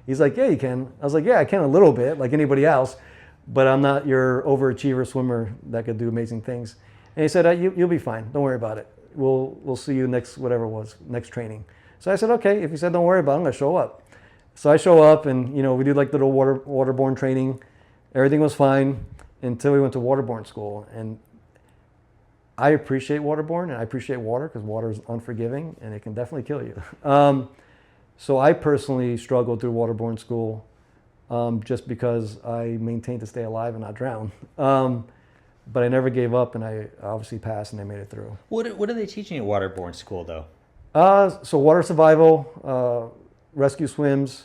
He's like, "Yeah, you can." I was like, "Yeah, I can a little bit, like anybody else, but I'm not your overachiever swimmer that could do amazing things." And he said, "You'll be fine. Don't worry about it. we'll see you next, whatever it was, next training. So I said, okay, if you said don't worry about it, I'm gonna show up. So I show up and, we did like little waterborne training. Everything was fine until we went to Waterborne school. And I appreciate Waterborne and I appreciate water because water is unforgiving and it can definitely kill you. So I personally struggled through Waterborne school just because I maintained to stay alive and not drown. But I never gave up, and I obviously passed, and I made it through. What are they teaching at Waterborne school, though? So water survival, rescue swims,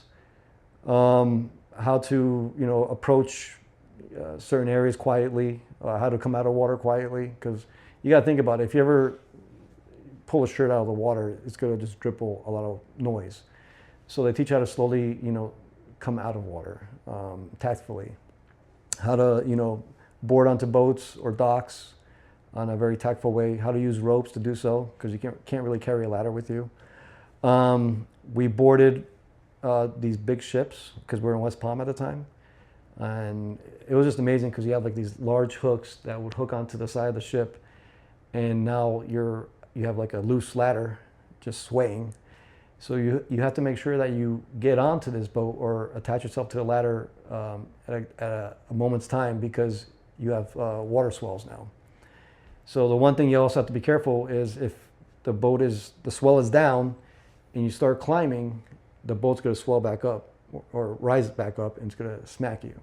how to approach certain areas quietly, how to come out of water quietly. Because you got to think about it. If you ever pull a shirt out of the water, it's going to just dribble a lot of noise. So they teach how to slowly, come out of water tactfully. How to, board onto boats or docks on a very tactful way, how to use ropes to do so, because you can't really carry a ladder with you. We boarded these big ships, because we were in West Palm at the time. And it was just amazing, because you have like these large hooks that would hook onto the side of the ship. And now you have like a loose ladder just swaying. So you have to make sure that you get onto this boat or attach yourself to the ladder at a moment's time, because you have water swells now. So the one thing you also have to be careful is if the swell is down and you start climbing, the boat's going to swell back up or rise back up and it's going to smack you.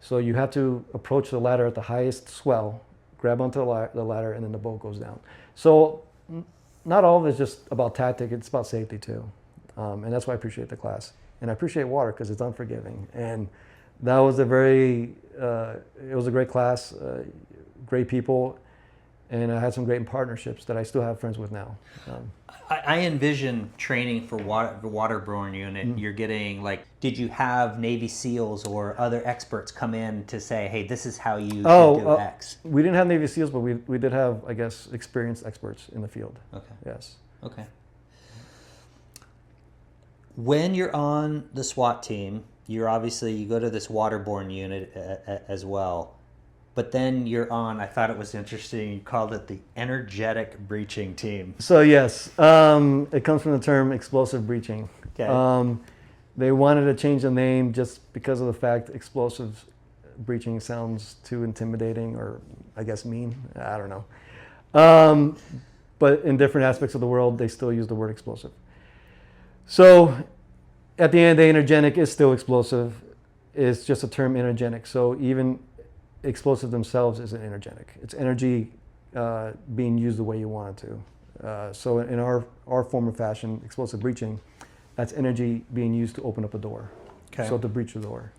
So you have to approach the ladder at the highest swell, grab onto the ladder, and then the boat goes down. So not all of it is just about tactic, it's about safety too. And that's why I appreciate the class. And I appreciate water because it's unforgiving. And that was it was a great class, great people, and I had some great partnerships that I still have friends with now. I envision training for the Waterborne unit. You're getting did you have Navy SEALs or other experts come in to say, hey, this is how you should do X? We didn't have Navy SEALs, but we did have, I guess, experienced experts in the field. Okay. Yes. Okay. When you're on the SWAT team, you go to this Waterborne unit as well. But then you're on, I thought it was interesting, you called it the energetic breaching team. So yes, it comes from the term explosive breaching. Okay. They wanted to change the name just because of the fact explosive breaching sounds too intimidating or I guess mean, I don't know. But in different aspects of the world, they still use the word explosive. So at the end of the day, energetic is still explosive. It's just a term energetic. So even explosive themselves isn't energetic. It's energy being used the way you want it to. So in our form of fashion, explosive breaching, that's energy being used to open up a door. Okay. So to breach the door.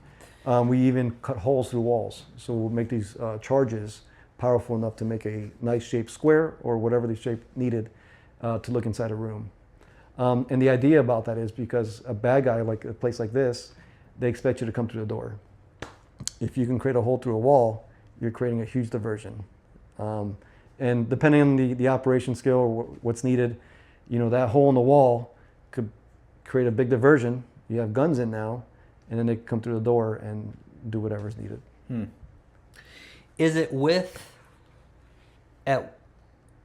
We even cut holes through walls. So we'll make these charges powerful enough to make a nice shaped square or whatever the shape needed to look inside a room. And the idea about that is because a bad guy, like a place like this, they expect you to come through the door. If you can create a hole through a wall, you're creating a huge diversion. And depending on the operation skill or what's needed, that hole in the wall could create a big diversion. You have guns in now, and then they come through the door and do whatever's needed. Is it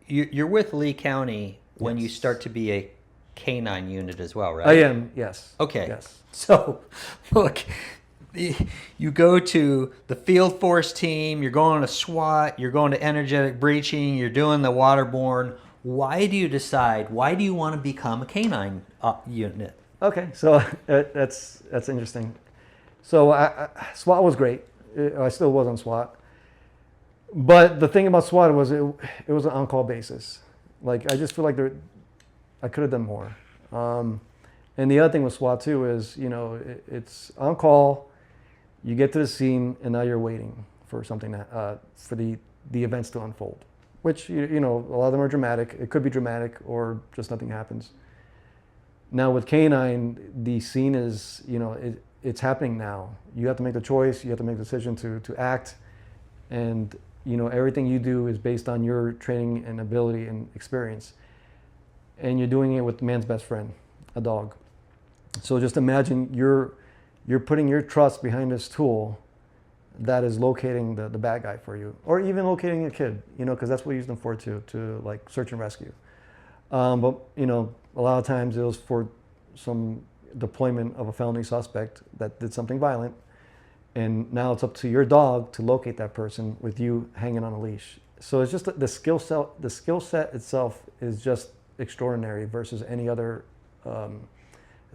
you're with Lee County when Yes. you start to be a K9 unit as well, right? I am, yes. Okay. Yes. So, look, you go to the field force team, you're going to SWAT, you're going to energetic breaching, you're doing the Waterborne. Why do you want to become a K9 unit? Okay, so that's interesting. So SWAT was great. I still was on SWAT. But the thing about SWAT was it was an on-call basis. I just feel like I could have done more. And the other thing with SWAT too is, it's on call, you get to the scene, and now you're waiting for something for the events to unfold. Which, a lot of them are dramatic. It could be dramatic or just nothing happens. Now with K9, the scene is, it's happening now. You have to make the choice, you have to make the decision to act, and everything you do is based on your training and ability and experience. And you're doing it with man's best friend, a dog. So just imagine you're putting your trust behind this tool that is locating the bad guy for you, or even locating a kid, because that's what we use them for too, to search and rescue. But a lot of times it was for some deployment of a felony suspect that did something violent, and now it's up to your dog to locate that person with you hanging on a leash. So it's just the skill set. The skill set itself is just extraordinary versus any other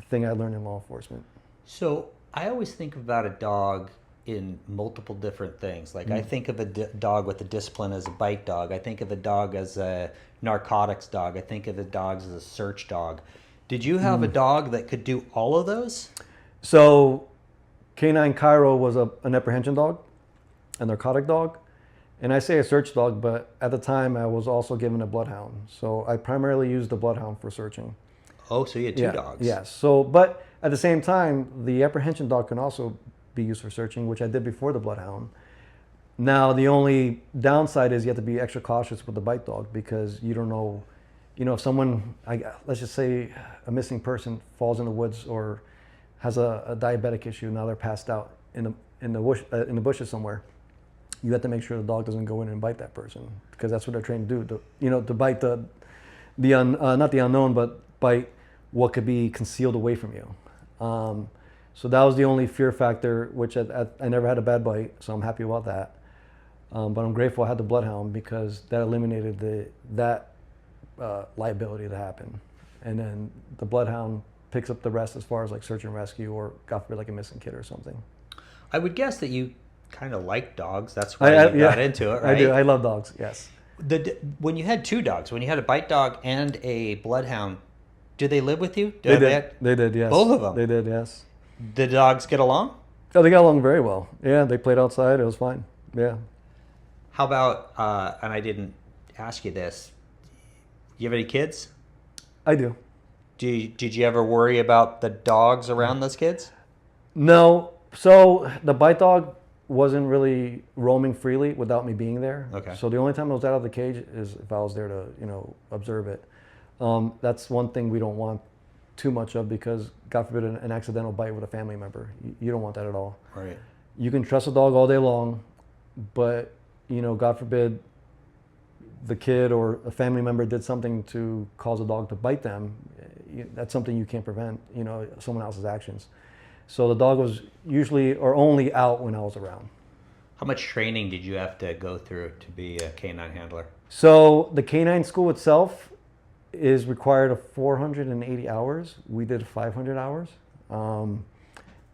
thing I learned in law enforcement. So I always think about a dog in multiple different things. Like I think of a dog with a discipline as a bite dog. I think of a dog as a narcotics dog. I think of the dogs as a search dog. Did you have a dog that could do all of those? So Canine Cairo was an apprehension dog, a narcotic dog. And I say a search dog, but at the time I was also given a bloodhound. So I primarily used the bloodhound for searching. Oh, so you had two dogs. Yes. So, but at the same time, the apprehension dog can also be used for searching, which I did before the bloodhound. Now, the only downside is you have to be extra cautious with the bite dog because you don't know, if someone, let's just say a missing person falls in the woods or has a diabetic issue, now they're passed out in the bushes somewhere. You have to make sure the dog doesn't go in and bite that person because that's what they're trained to do. To bite not the unknown, but bite what could be concealed away from you. So that was the only fear factor, which I never had a bad bite, so I'm happy about that. But I'm grateful I had the bloodhound because that eliminated that liability to happen. And then the bloodhound picks up the rest as far as like search and rescue or God forbid like a missing kid or something. I would guess that you kind of like dogs. That's why you got into it, right? I do. I love dogs, yes. When you had two dogs, when you had a bite dog and a bloodhound, did they live with you? They did, yes. Both of them? They did, yes. Did the dogs get along? Oh, they got along very well. Yeah, they played outside. It was fine. Yeah. How about, and I didn't ask you this, you have any kids? I do. Did you ever worry about the dogs around those kids? No. So the bite dog wasn't really roaming freely without me being there. Okay. So the only time I was out of the cage is if I was there to, observe it. That's one thing we don't want too much of because, God forbid, an accidental bite with a family member. You don't want that at all. Right. You can trust a dog all day long, but, God forbid, the kid or a family member did something to cause a dog to bite them. That's something you can't prevent, someone else's actions. So the dog was usually or only out when I was around. How much training did you have to go through to be a canine handler? So the canine school itself is required of 480 hours. We did 500 hours. And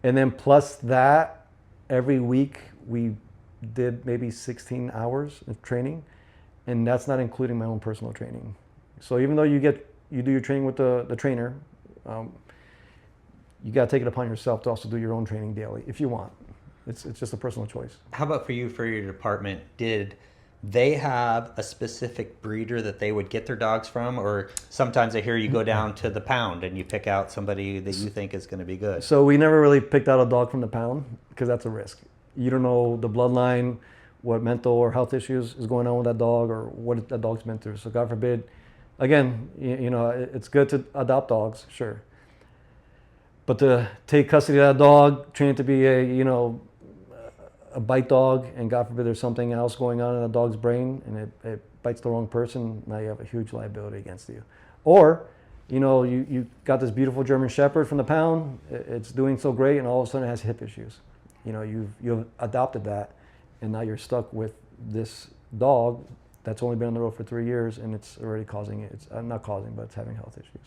then plus that, every week we did maybe 16 hours of training. And that's not including my own personal training. So even though you do your training with the trainer, you got to take it upon yourself to also do your own training daily if you want. It's just a personal choice. How about for you, for your department? Did they have a specific breeder that they would get their dogs from? Or sometimes I hear you go down to the pound and you pick out somebody that you think is going to be good. So we never really picked out a dog from the pound because that's a risk. You don't know the bloodline, what mental or health issues is going on with that dog or what that dog's been through. So God forbid, again, it's good to adopt dogs, sure. But to take custody of that dog, train it to be a bite dog, and God forbid there's something else going on in the dog's brain and it bites the wrong person, now you have a huge liability against you. Or, you got this beautiful German Shepherd from the pound, it's doing so great, and all of a sudden it has hip issues. You've adopted that, and now you're stuck with this dog that's only been on the road for 3 years, and it's already it's having health issues.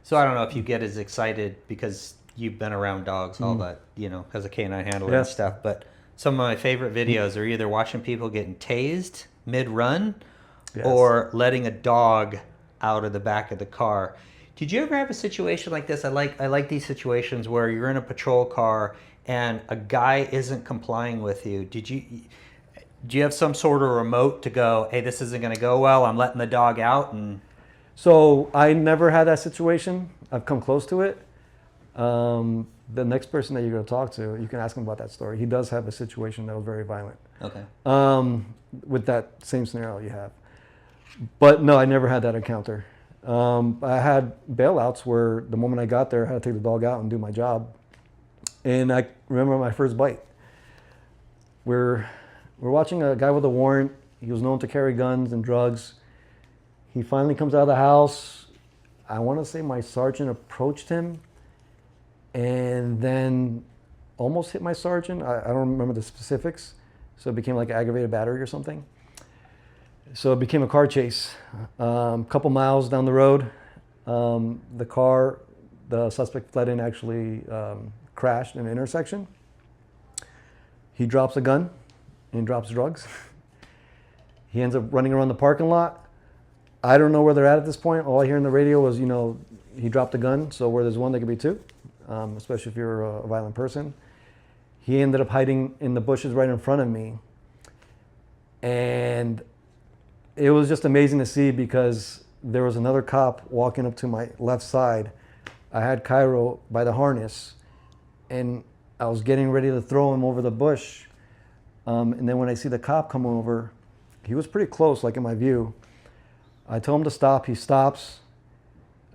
So I don't know if you get as excited because you've been around dogs all that, as a canine handler and stuff, but some of my favorite videos are either watching people getting tased mid-run or letting a dog out of the back of the car. Did you ever have a situation like this? I like these situations where you're in a patrol car and a guy isn't complying with you. Do you have some sort of remote to go, hey, this isn't going to go well, I'm letting the dog out? And so I never had that situation. I've come close to it. The next person that you're going to talk to, you can ask him about that story. He does have a situation that was very violent. Okay. With that same scenario you have. But no, I never had that encounter. I had bailouts where the moment I got there, I had to take the dog out and do my job. And I remember my first bite. We're watching a guy with a warrant. He was known to carry guns and drugs. He finally comes out of the house. I want to say my sergeant approached him and then almost hit my sergeant. I don't remember the specifics. So it became like aggravated battery or something. So it became a car chase. Couple miles down the road, the suspect fled in, actually crashed in an intersection. He drops a gun and drops drugs. He ends up running around the parking lot. I don't know where they're at this point. All I hear in the radio was, he dropped a gun. So where there's one, there could be two, especially if you're a violent person. He ended up hiding in the bushes right in front of me. And it was just amazing to see because there was another cop walking up to my left side. I had Cairo by the harness and I was getting ready to throw him over the bush. And then when I see the cop come over, he was pretty close, like in my view. I told him to stop, he stops.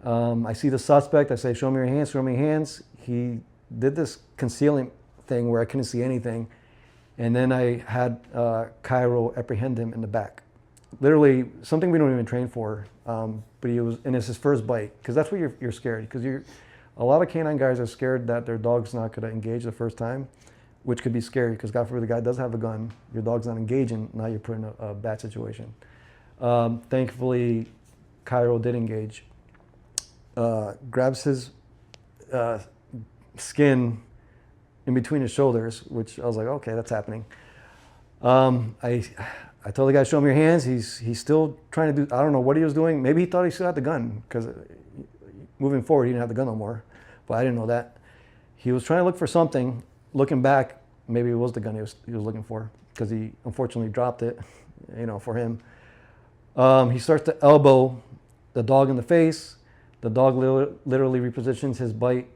I see the suspect, I say, show me your hands, show me your hands. He did this concealing thing where I couldn't see anything. And then I had Cairo apprehend him in the back. Literally, something we don't even train for, but it's his first bite, because that's what you're scared, because a lot of canine guys are scared that their dog's not gonna engage the first time, which could be scary, because God forbid the guy does have a gun, your dog's not engaging, now you're put in a bad situation. Thankfully, Cairo did engage, grabs his skin in between his shoulders, which I was like, okay, that's happening. I told the guy, show me your hands. He's still trying to do, I don't know what he was doing. Maybe he thought he still had the gun, because moving forward, he didn't have the gun no more. But I didn't know that. He was trying to look for something. Looking back, maybe it was the gun he was looking for, because he unfortunately dropped it, for him. He starts to elbow the dog in the face. The dog literally repositions his bite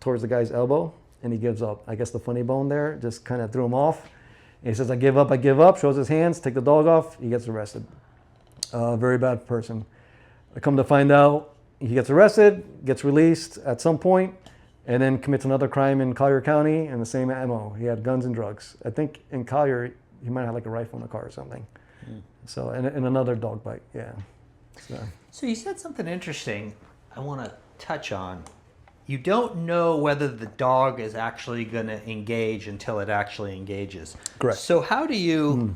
towards the guy's elbow, and he gives up. I guess the funny bone there just kind of threw him off. And he says, I give up, shows his hands, take the dog off, he gets arrested. Very bad person. I come to find out, he gets arrested, gets released at some point, and then commits another crime in Collier County and the same MO. He had guns and drugs. I think in Collier, he might have like a rifle in the car or something. So, and another dog bite, yeah. So you said something interesting I want to touch on. You don't know whether the dog is actually going to engage until it actually engages. Correct. So how do you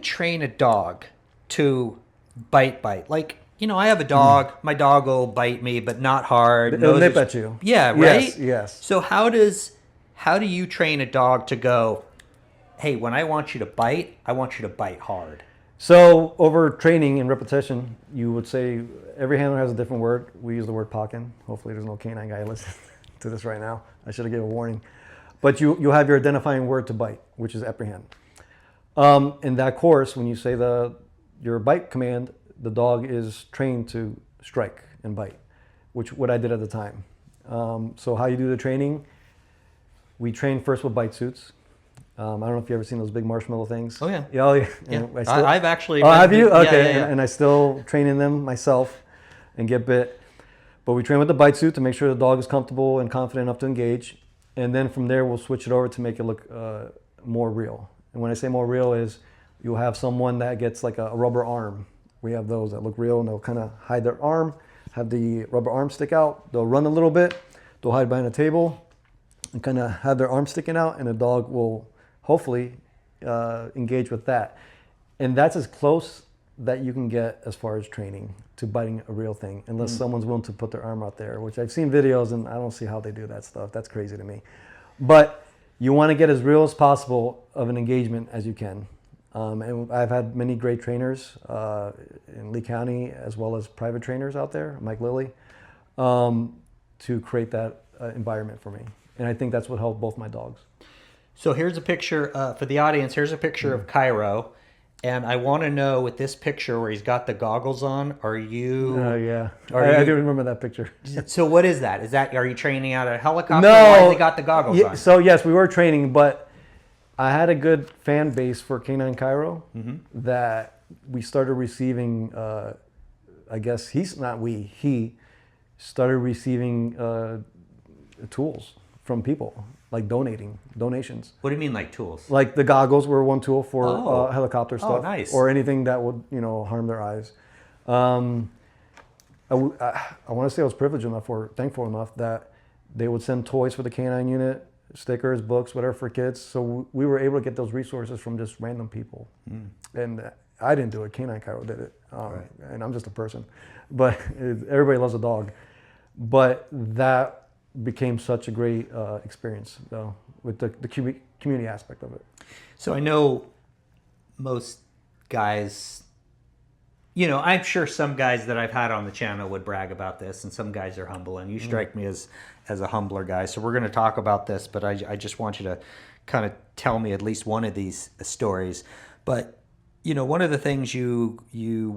train a dog to bite? Like, I have a dog. My dog will bite me, but not hard. It'll nip at you. Yeah, right? Yes. So how do you train a dog to go, hey, when I want you to bite, I want you to bite hard? So over training and repetition, you would say every handler has a different word. We use the word pocken. Hopefully there's no canine guy listening to this right now. I should have given a warning. But you have your identifying word to bite, which is apprehend. In that course, when you say your bite command, the dog is trained to strike and bite, which what I did at the time. So how you do the training, we train first with bite suits. I don't know if you've ever seen those big marshmallow things. Oh, yeah. Yeah. I've actually... Oh, have you? Okay. Yeah. And I still train in them myself and get bit. But we train with the bite suit to make sure the dog is comfortable and confident enough to engage. And then from there, we'll switch it over to make it look more real. And when I say more real is you'll have someone that gets like a rubber arm. We have those that look real and they'll kind of hide their arm, have the rubber arm stick out. They'll run a little bit. They'll hide behind a table and kind of have their arm sticking out, and the dog will hopefully engage with that. And that's as close that you can get as far as training to biting a real thing, unless someone's willing to put their arm out there, which I've seen videos and I don't see how they do that stuff. That's crazy to me. But you want to get as real as possible of an engagement as you can. And I've had many great trainers in Lee County, as well as private trainers out there, Mike Lilly, to create that environment for me. And I think that's what helped both my dogs. So here's a picture for the audience. Here's a picture of Cairo, and I want to know with this picture where he's got the goggles on. Are you? Yeah, I do remember that picture. So what is that? Are you training out of a helicopter? No. Why has he got the goggles on? So yes, we were training, but I had a good fan base for Canine Cairo that we started receiving. I guess he started receiving tools from people, like donations. What do you mean, like tools? Like the goggles were one tool for helicopter stuff, nice. or anything that would harm their eyes. I want to say I was privileged enough or thankful enough that they would send toys for the canine unit, stickers, books, whatever for kids. So we were able to get those resources from just random people. And I didn't do it, Canine Cairo did it. And I'm just a person. But everybody loves a dog. But that became such a great experience, though, with the community aspect of it. So I know most guys, I'm sure some guys that I've had on the channel would brag about this, and some guys are humble, and you strike me as a humbler guy. So we're going to talk about this, but I just want you to kind of tell me at least one of these stories. But, one of the things you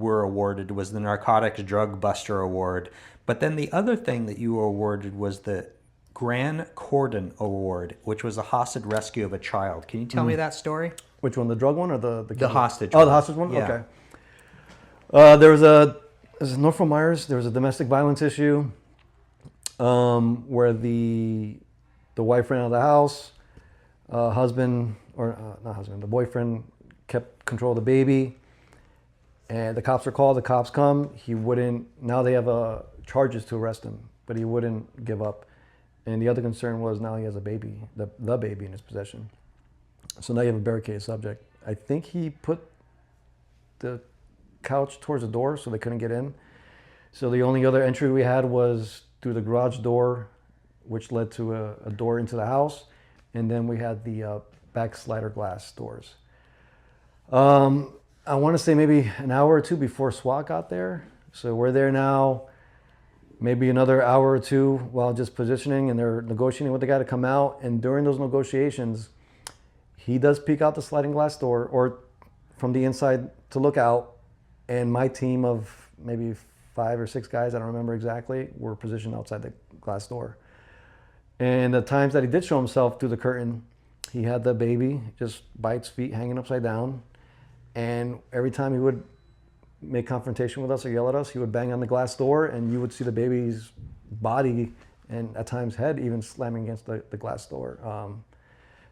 were awarded was the Narcotics Drug Buster Award. But then the other thing that you were awarded was the Grand Cordon Award, which was a hostage rescue of a child. Can you tell me that story? Which one, the drug one or the hostage one? one. The hostage one? Yeah. Okay. There was in Norfolk Myers, there was a domestic violence issue where the wife ran out of the house, the boyfriend kept control of the baby, and the cops are called, the cops come, now they have charges to arrest him, but he wouldn't give up. And the other concern was now he has a baby, the baby in his possession. So now you have a barricade subject. I think he put the couch towards the door so they couldn't get in. So the only other entry we had was through the garage door, which led to a door into the house. And then we had the back slider glass doors. I want to say maybe an hour or two before SWAT got there. So we're there now, maybe another hour or two while just positioning, and they're negotiating with the guy to come out. And during those negotiations, he does peek out the sliding glass door or from the inside to look out. And my team of maybe 5 or 6 guys, I don't remember exactly, were positioned outside the glass door. And the times that he did show himself through the curtain, he had the baby just by its feet hanging upside down. And every time he would make confrontation with us or yell at us, he would bang on the glass door, and you would see the baby's body and at times head even slamming against the glass door.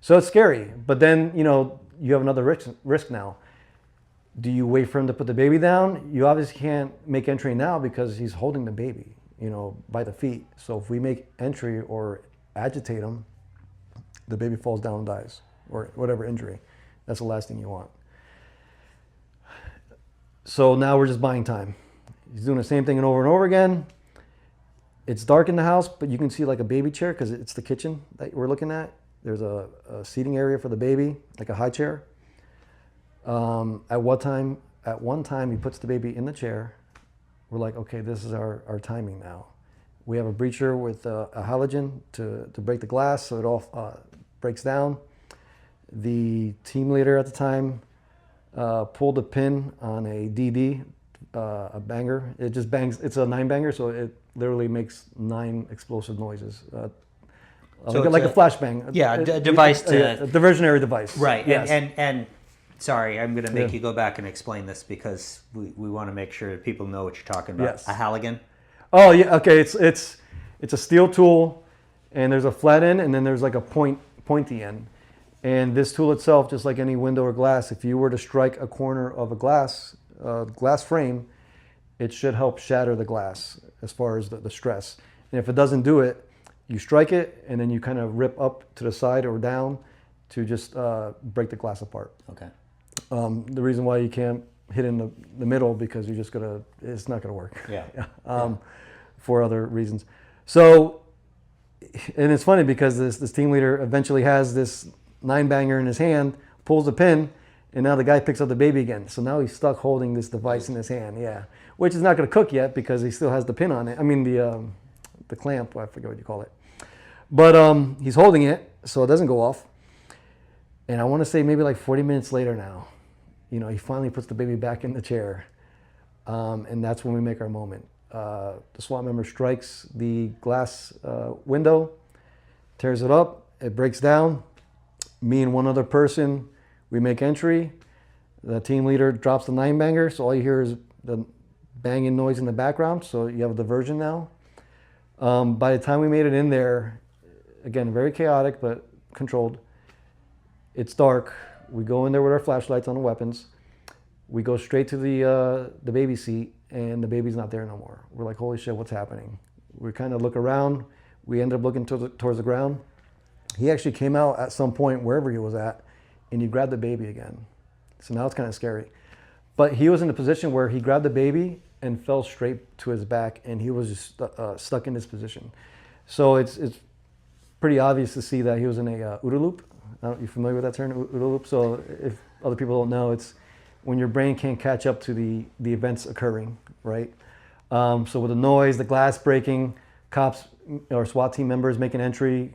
So it's scary. But then, you have another risk now. Do you wait for him to put the baby down? You obviously can't make entry now because he's holding the baby, by the feet. So if we make entry or agitate him, the baby falls down and dies, or whatever injury. That's the last thing you want. So now we're just buying time. He's doing the same thing over and over again. It's dark in the house, but you can see like a baby chair because it's the kitchen that we're looking at. There's a seating area for the baby, like a high chair. At one time, he puts the baby in the chair. We're like, okay, this is our timing now. We have a breacher with a halogen to break the glass so it all breaks down. The team leader at the time pulled a pin on a DD, a banger. It just bangs. It's a 9-banger, so it literally makes 9 explosive noises. So like a flashbang. Yeah, a device to... A diversionary device. Right, yes. and sorry, I'm going to make you go back and explain this because we want to make sure that people know what you're talking about. Yes. A halogen? Oh, yeah, okay. It's a steel tool, and there's a flat end, and then there's like a pointy end. And this tool itself, just like any window or glass, if you were to strike a corner of a glass frame, it should help shatter the glass as far as the stress. And if it doesn't do it, you strike it, and then you kind of rip up to the side or down to just break the glass apart. Okay. The reason why you can't hit in the middle, because it's not gonna work. Yeah. For other reasons. So, and it's funny because this team leader eventually has this 9-banger in his hand, pulls the pin, and now the guy picks up the baby again. So now he's stuck holding this device in his hand, which is not going to cook yet because he still has the pin on it. I mean the clamp, I forget what you call it. But he's holding it so it doesn't go off. And I want to say maybe like 40 minutes later now, he finally puts the baby back in the chair. And that's when we make our moment. The SWAT member strikes the glass window, tears it up, it breaks down. Me and one other person, we make entry. The team leader drops the 9-banger, so all you hear is the banging noise in the background, so you have a diversion now. By the time we made it in there, again, very chaotic, but controlled. It's dark. We go in there with our flashlights on the weapons. We go straight to the baby seat, and the baby's not there no more. We're like, holy shit, what's happening? We kind of look around. We end up looking towards the ground. He actually came out at some point, wherever he was at, and he grabbed the baby again. So now it's kind of scary. But he was in a position where he grabbed the baby and fell straight to his back, and he was just stuck in this position. So it's pretty obvious to see that he was in a OODA loop. You familiar with that term, OODA loop? So if other people don't know, it's when your brain can't catch up to the events occurring, right? So with the noise, the glass breaking, cops or SWAT team members making entry,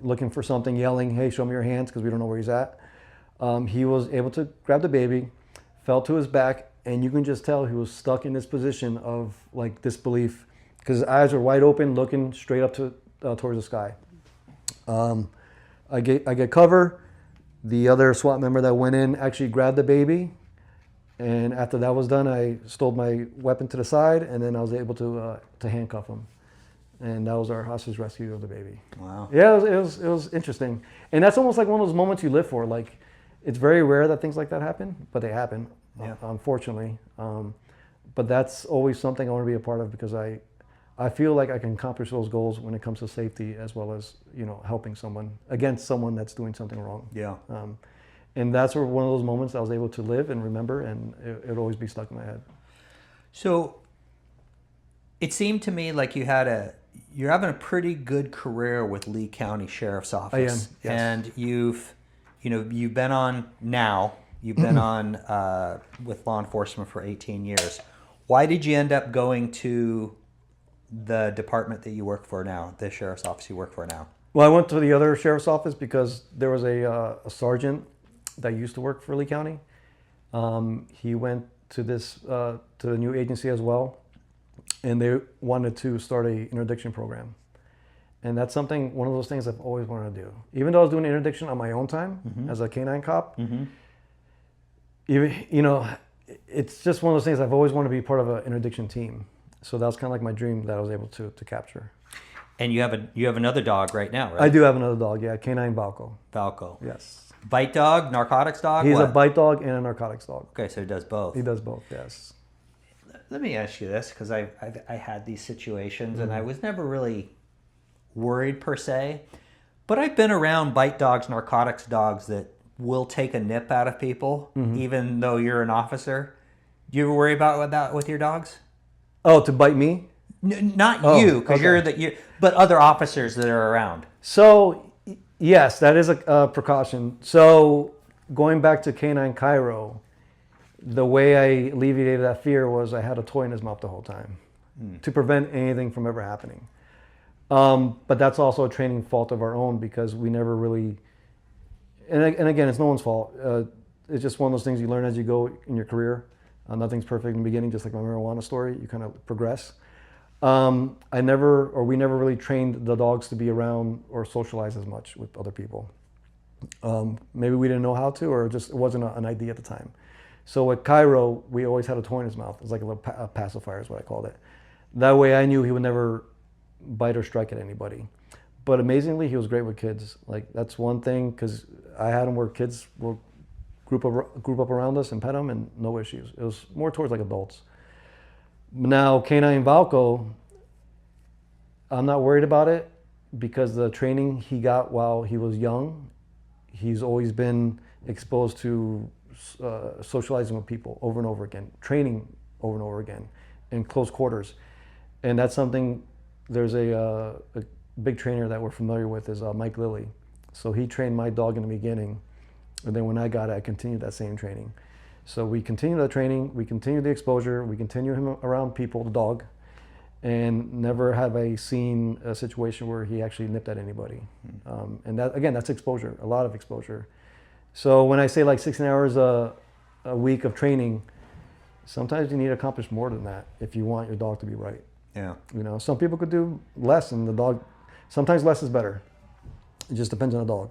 looking for something, yelling, hey, show me your hands, because we don't know where he's at. He was able to grab the baby, fell to his back, and you can just tell he was stuck in this position of like disbelief, because his eyes are wide open, looking straight up towards the sky. I get cover. The other SWAT member that went in actually grabbed the baby, and after that was done, I stole my weapon to the side, and then I was able to handcuff him, and that was our hostage rescue of the baby. Wow. Yeah, it was interesting, and that's almost like one of those moments you live for. Like, it's very rare that things like that happen, but they happen, unfortunately. But that's always something I want to be a part of, because I feel like I can accomplish those goals when it comes to safety, as well as, helping someone against someone that's doing something wrong. Yeah. And that's where one of those moments I was able to live and remember, and it'll always be stuck in my head. So it seemed to me like you're having a pretty good career with Lee County Sheriff's Office. I am, yes. And you've been on with law enforcement for 18 years. Why did you end up going to the department that you work for now, the sheriff's office you work for now? Well, I went to the other sheriff's office because there was a sergeant that used to work for Lee County. He went to the new agency as well, and they wanted to start a interdiction program. And that's one of those things I've always wanted to do. Even though I was doing interdiction on my own time as a canine cop, it's just one of those things I've always wanted to be part of an interdiction team. So that was kind of like my dream that I was able to capture. And you have another dog right now, right? I do have another dog, yeah, canine Balco. Balco. Yes. Bite dog, narcotics dog? He's a bite dog and a narcotics dog. Okay, so he does both. He does both, yes. Let me ask you this, because I had these situations and I was never really worried per se, but I've been around bite dogs, narcotics dogs that will take a nip out of people, even though you're an officer. Do you ever worry about that with your dogs? Oh, to bite me? Not you, because but other officers that are around. So, yes, that is a precaution. So, going back to Canine Cairo, the way I alleviated that fear was I had a toy in his mouth the whole time to prevent anything from ever happening. But that's also a training fault of our own, because we never really, and again, it's no one's fault. It's just one of those things you learn as you go in your career. Nothing's perfect in the beginning, just like my marijuana story. You kind of progress. We never really trained the dogs to be around or socialize as much with other people. Maybe we didn't know how to, or just it wasn't an idea at the time. So at Cairo, we always had a toy in his mouth. It was like a little pacifier is what I called it. That way I knew he would never bite or strike at anybody. But amazingly, he was great with kids. Like, that's one thing, because I had him where kids will group up around us and pet them, and no issues. It was more towards like adults. Now, Canine Balco, I'm not worried about it, because the training he got while he was young, he's always been exposed to socializing with people over and over again, training over and over again in close quarters. And that's something, there's a big trainer that we're familiar with is Mike Lilly. So he trained my dog in the beginning, and then when I got it, I continued that same training. So we continue the training, we continue the exposure, we continue him around people, the dog, and never have I seen a situation where he actually nipped at anybody. And that, again, that's exposure, a lot of exposure. So when I say like 16 hours a week of training, sometimes you need to accomplish more than that if you want your dog to be right. Yeah. Some people could do less, and the dog, sometimes less is better. It just depends on the dog.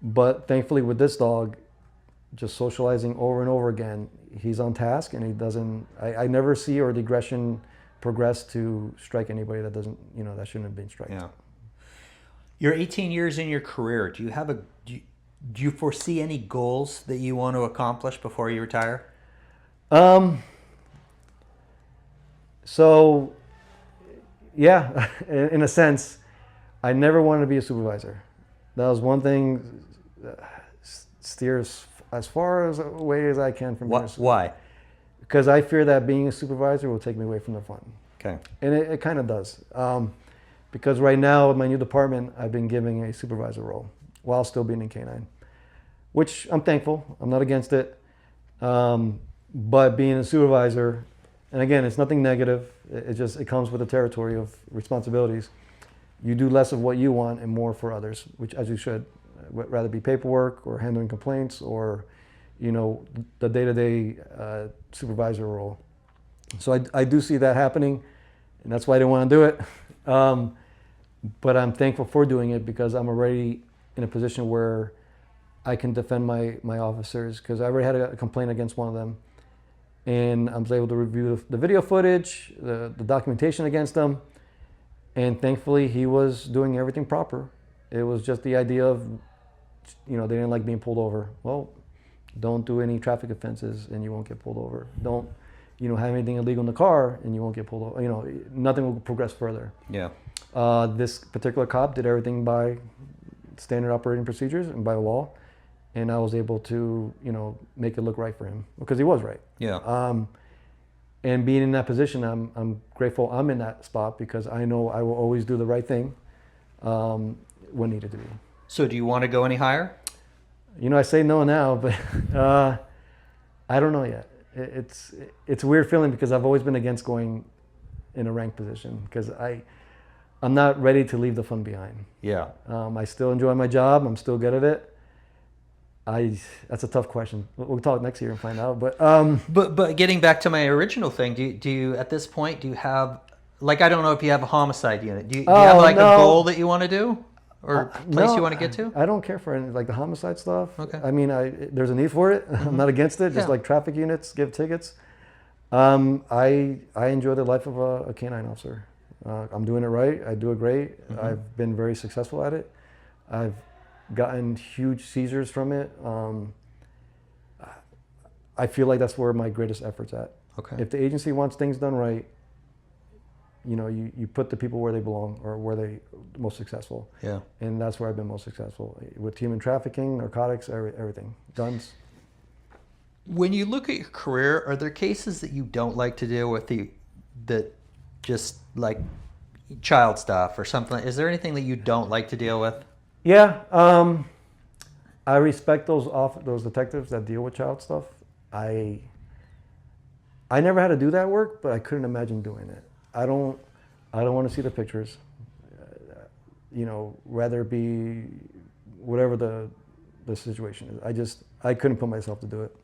But thankfully with this dog, just socializing over and over again, he's on task, and he doesn't, I never see or the aggression progress to strike anybody that doesn't, that shouldn't have been struck. Yeah. You're 18 years in your career. Do you have do you foresee any goals that you want to accomplish before you retire? So, yeah, in a sense, I never wanted to be a supervisor. That was one thing that steers as far as away as I can from being a supervisor. Why? Because I fear that being a supervisor will take me away from the fun. Okay. And it kind of does. Because right now, in my new department, I've been giving a supervisor role while still being in K9, which I'm thankful. I'm not against it. But being a supervisor, and again, it's nothing negative. It comes with the territory of responsibilities. You do less of what you want and more for others, which as you should, rather be paperwork or handling complaints or, the day-to-day supervisor role. So I do see that happening, and that's why I didn't want to do it. But I'm thankful for doing it because I'm already in a position where I can defend my officers, because I already had a complaint against one of them. And I was able to review the video footage, the documentation against him. And thankfully, he was doing everything proper. It was just the idea of, they didn't like being pulled over. Well, don't do any traffic offenses and you won't get pulled over. Don't, have anything illegal in the car and you won't get pulled over. Nothing will progress further. Yeah. This particular cop did everything by standard operating procedures and by law. And I was able to, make it look right for him because he was right. Yeah. And being in that position, I'm grateful I'm in that spot because I know I will always do the right thing when needed to be. So do you want to go any higher? I say no now, but I don't know yet. It's a weird feeling because I've always been against going in a ranked position because I'm not ready to leave the fun behind. Yeah. I still enjoy my job. I'm still good at it. That's a tough question. We'll talk next year and find out. But getting back to my original thing, do you at this point do you have I don't know if you have a homicide unit. Do you have a goal that you want to do or place you want to get to? I don't care for any the homicide stuff. Okay. I mean, there's a need for it. I'm not against it. Just like traffic units, give tickets. I enjoy the life of a canine officer. I'm doing it right. I do it great. I've been very successful at it. I've gotten huge seizures from it. I feel like that's where my greatest effort's at. Okay. If the agency wants things done right, you put the people where they belong or where they most successful. Yeah. And that's where I've been most successful with human trafficking, narcotics, everything, guns. When you look at your career, are there cases that you don't like to deal with that just like child stuff or something? Is there anything that you don't like to deal with? Yeah, I respect those detectives that deal with child stuff. I never had to do that work, but I couldn't imagine doing it. I don't want to see the pictures. Rather it be whatever the situation is. I couldn't put myself to do it.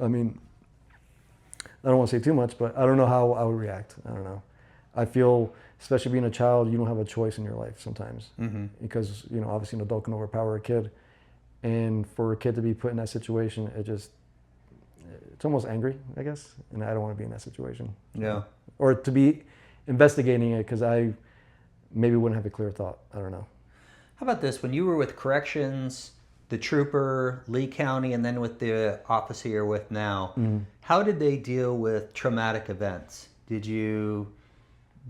I mean, I don't want to say too much, but I don't know how I would react. I don't know. I feel, especially being a child, you don't have a choice in your life sometimes. Because, obviously an adult can overpower a kid. And for a kid to be put in that situation, it's almost angry, I guess. And I don't want to be in that situation. Yeah. Or to be investigating it because I maybe wouldn't have a clear thought. I don't know. How about this? When you were with corrections, the trooper, Lee County, and then with the officer you're with now, how did they deal with traumatic events? Did you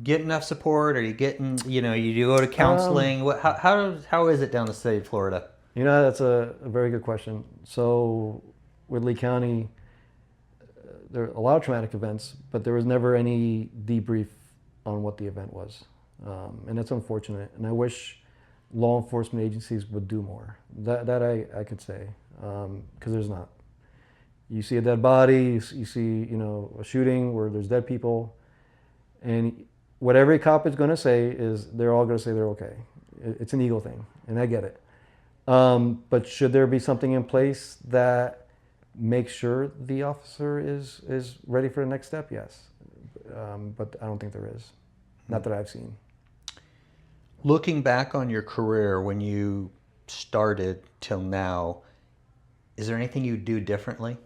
get enough support? Are you getting, you go to counseling? How is it down the state of Florida? That's a very good question. So with Lee County, there are a lot of traumatic events, but there was never any debrief on what the event was. And that's unfortunate. And I wish law enforcement agencies would do more. That I could say, because there's not. You see a dead body, you see, a shooting where there's dead people, and what every cop is going to say is they're all going to say they're okay. It's an ego thing, and I get it. But should there be something in place that makes sure the officer is ready for the next step? Yes. But I don't think there is. Not that I've seen. Looking back on your career when you started till now, is there anything you do differently?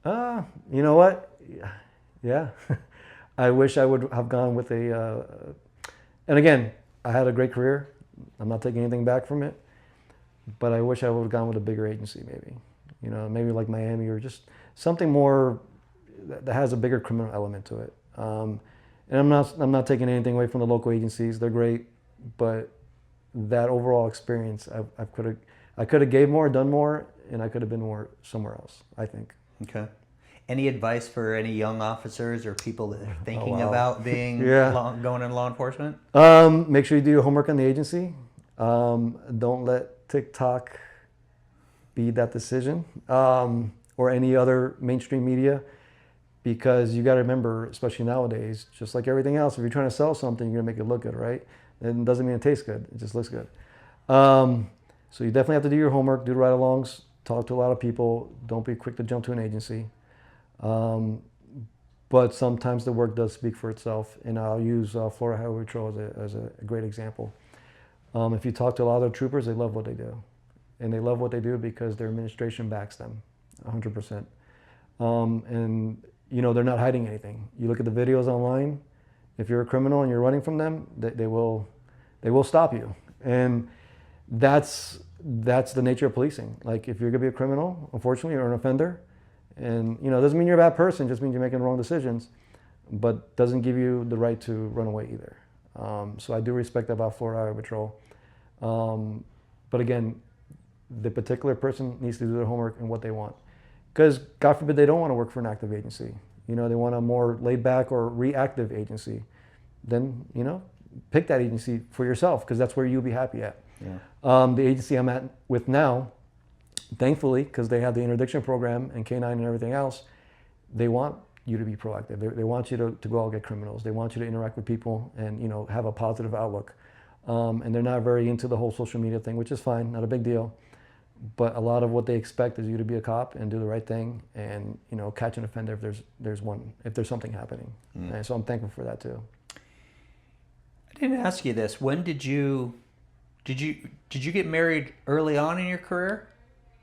You know what? Yeah. I wish I would have gone with and again, I had a great career. I'm not taking anything back from it, but I wish I would have gone with a bigger agency maybe. You know, maybe like Miami or just something more that has a bigger criminal element to it. And I'm not taking anything away from the local agencies. They're great, but that overall experience, I could have gave more, done more, and I could have been more somewhere else, I think. Okay. Any advice for any young officers or people that are thinking about being going into law enforcement? Make sure you do your homework on the agency. Don't let TikTok be that decision, or any other mainstream media, because you got to remember, especially nowadays, just like everything else, if you're trying to sell something, you're gonna make it look good, right? It doesn't mean it tastes good; it just looks good. So you definitely have to do your homework, do the ride-alongs, talk to a lot of people. Don't be quick to jump to an agency. But sometimes the work does speak for itself, and I'll use Florida Highway Patrol as a great example. If you talk to a lot of the troopers, they love what they do. And they love what they do because their administration backs them 100%. And, you know, they're not hiding anything. You look at the videos online, if you're a criminal and you're running from them, they will stop you. And that's the nature of policing. Like, if you're gonna be a criminal, unfortunately, or an offender, and, you know, it doesn't mean you're a bad person, it just means you're making wrong decisions, but doesn't give you the right to run away either. So I do respect that about Florida Highway Patrol. But again, the particular person needs to do their homework and what they want. Because God forbid they don't want to work for an active agency. You know, they want a more laid back or reactive agency. Then, you know, pick that agency for yourself, because that's where you'll be happy at. Yeah. The agency I'm at with now, thankfully, because they have the interdiction program and K9 and everything else, they want you to be proactive. They want you to go out and get criminals. They want you to interact with people and, you know, have a positive outlook. And they're not very into the whole social media thing, which is fine, not a big deal. But a lot of what they expect is you to be a cop and do the right thing and, you know, catch an offender if there's something happening. And so I'm thankful for that too. I didn't ask you this. When did you get married early on in your career?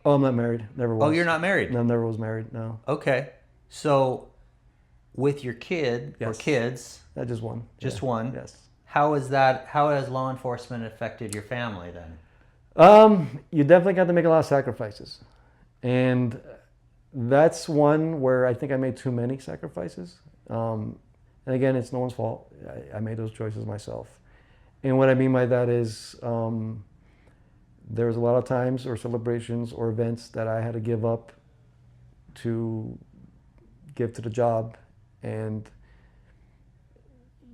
Oh, I'm not married. Never was. Oh, you're not married? No, never was married, no. Okay. So with your kid or kids? Just one. Just one? Yes. How has law enforcement affected your family then? You definitely got to make a lot of sacrifices. And that's one where I think I made too many sacrifices. And again, it's no one's fault. I made those choices myself. And what I mean by that is there's a lot of times or celebrations or events that I had to give up to give to the job, and